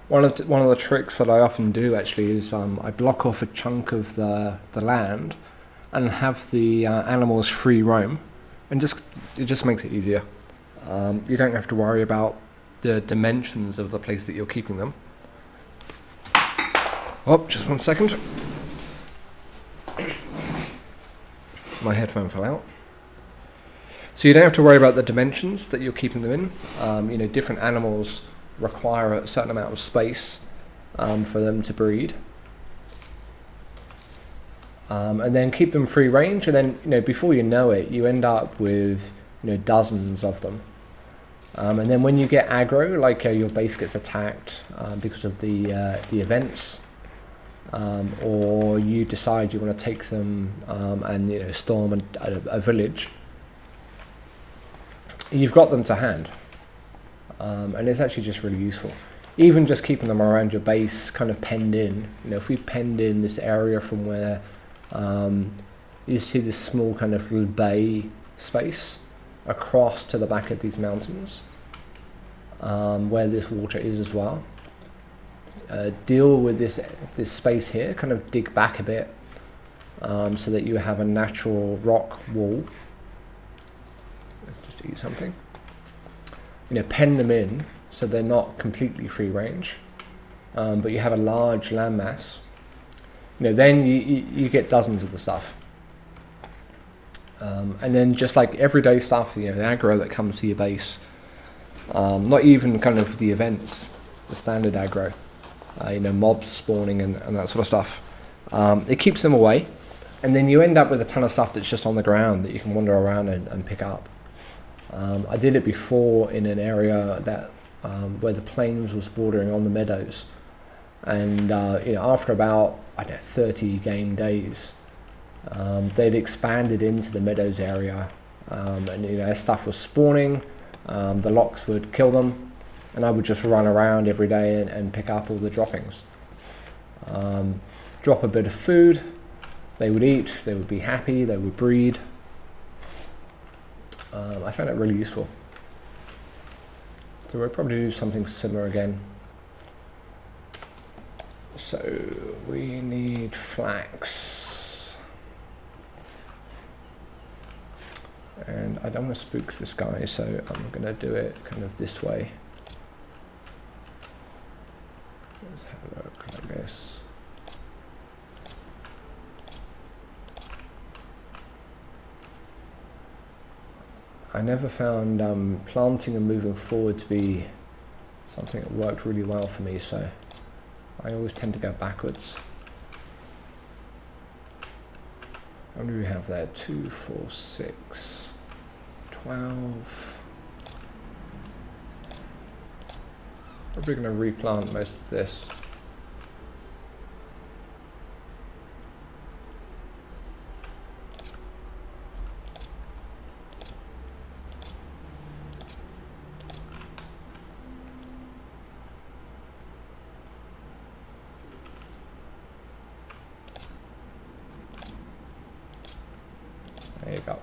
Speaker 1: One of the tricks that I often do actually is I block off a chunk of the land and have the animals free roam, and it just makes it easier. You don't have to worry about the dimensions of the place that you're keeping them. Oh, just 1 second. My headphone fell out. So you don't have to worry about the dimensions that you're keeping them in. Different animals require a certain amount of space for them to breed. And then keep them free range, and then before you know it, you end up with dozens of them. And then when you get aggro, like your base gets attacked because of the events, or you decide you want to take them and storm a village, you've got them to hand, and it's actually just really useful. Even just keeping them around your base, kind of penned in. If we penned in this area from where you see this small kind of little bay space across to the back of these mountains, where this water is as well. Deal with this space here, kind of dig back a bit, so that you have a natural rock wall. Let's just eat something. Pen them in so they're not completely free range, but you have a large landmass. Then you get dozens of the stuff. And then just like everyday stuff, the aggro that comes to your base, not even kind of the events, the standard aggro, mobs spawning and that sort of stuff. It keeps them away, and then you end up with a ton of stuff that's just on the ground that you can wander around and pick up. I did it before in an area that where the plains was bordering on the meadows, and after about 30 game days, they'd expanded into the meadows area, and as stuff was spawning, the lox would kill them, and I would just run around every day and pick up all the droppings. Drop a bit of food, they would eat, they would be happy, they would breed. I found it really useful. So we'll probably do something similar again. So we need flax. And I don't want to spook this guy, so I'm going to do it kind of this way. Let's have a look like this. I never found planting and moving forward to be something that worked really well for me, so I always tend to go backwards. How many do we have there? 2, 4, 6, 12. Probably going to replant most of this. There you go.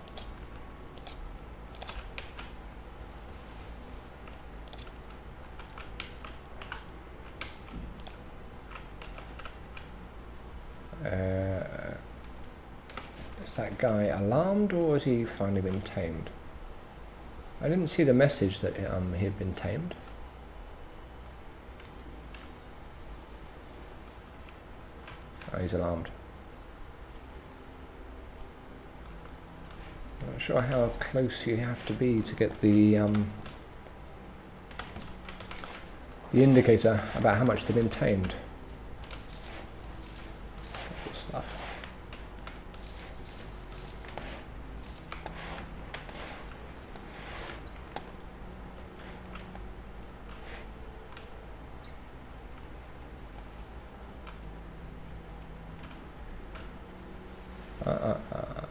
Speaker 1: Is that guy alarmed, or has he finally been tamed? I didn't see the message that he had been tamed. Oh, he's alarmed. Not sure how close you have to be to get the indicator about how much they've been tamed. Good stuff.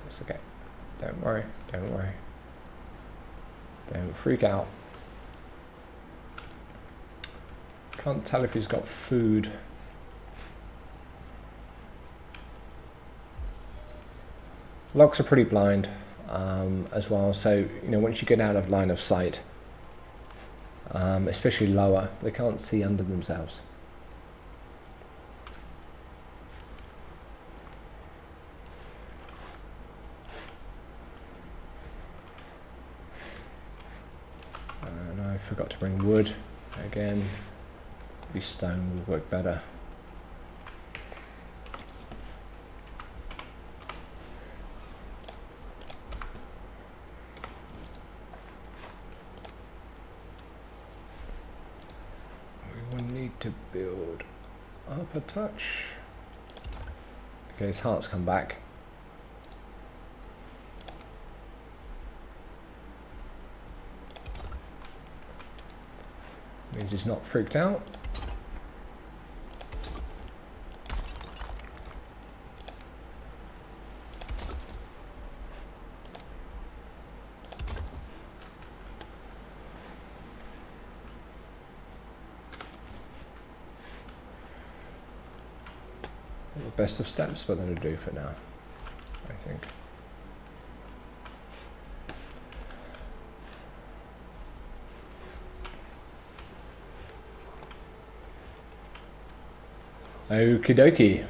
Speaker 1: It's okay. Don't worry, don't worry. Don't freak out. Can't tell if he's got food. Logs are pretty blind as well, so you know, once you get out of line of sight, especially lower, they can't see under themselves. And I forgot to bring wood again. Maybe stone would work better. To build up a touch. Okay, his heart's come back. Means he's not freaked out. Best of steps, but that'll do for now, I think. Okie dokie.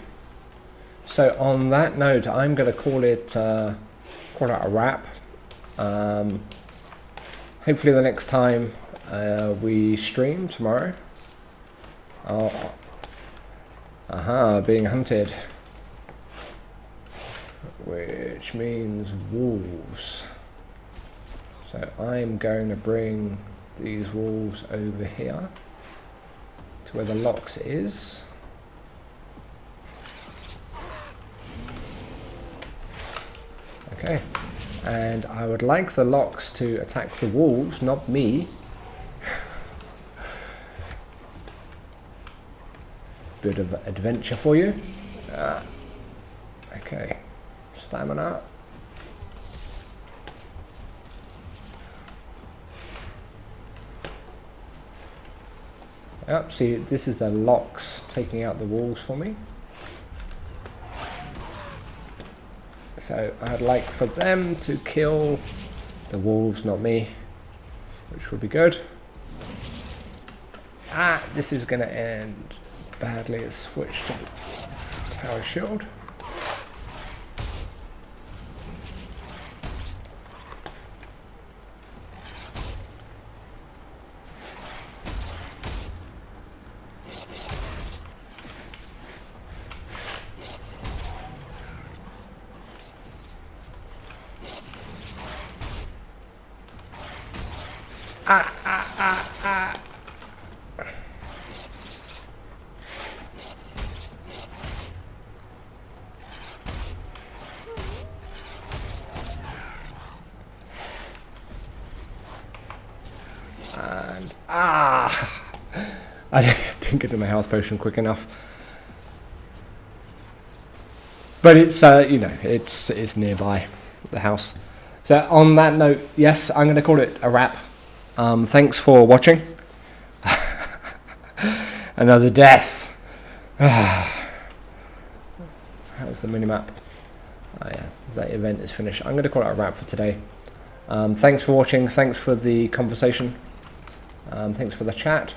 Speaker 1: So on that note, I'm going to call it a wrap. Hopefully the next time we stream tomorrow. Aha, being hunted. Which means wolves. So I'm going to bring these wolves over here to where the locks is. Okay. And I would like the locks to attack the wolves, not me. Bit of adventure for you. Okay, stamina. Yep, see, this is the locks taking out the wolves for me. So I'd like for them to kill the wolves, not me, which would be good. This is going to end badly. It's switched to the tower shield. And I didn't get to my health potion quick enough. But it's you know, it's nearby the house. So on that note, yes, I'm going to call it a wrap. Thanks for watching. Another death. How's the minimap? Oh yeah, that event is finished. I'm going to call it a wrap for today. Thanks for watching. Thanks for the conversation. Thanks for the chat.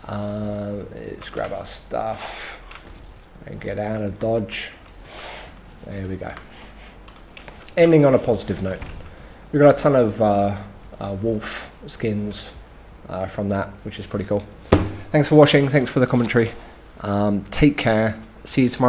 Speaker 1: Let's grab our stuff and get out of Dodge. There we go. Ending on a positive note. We've got a ton of wolf skins from that, which is pretty cool. Thanks for watching. Thanks for the commentary. Take care. See you tomorrow.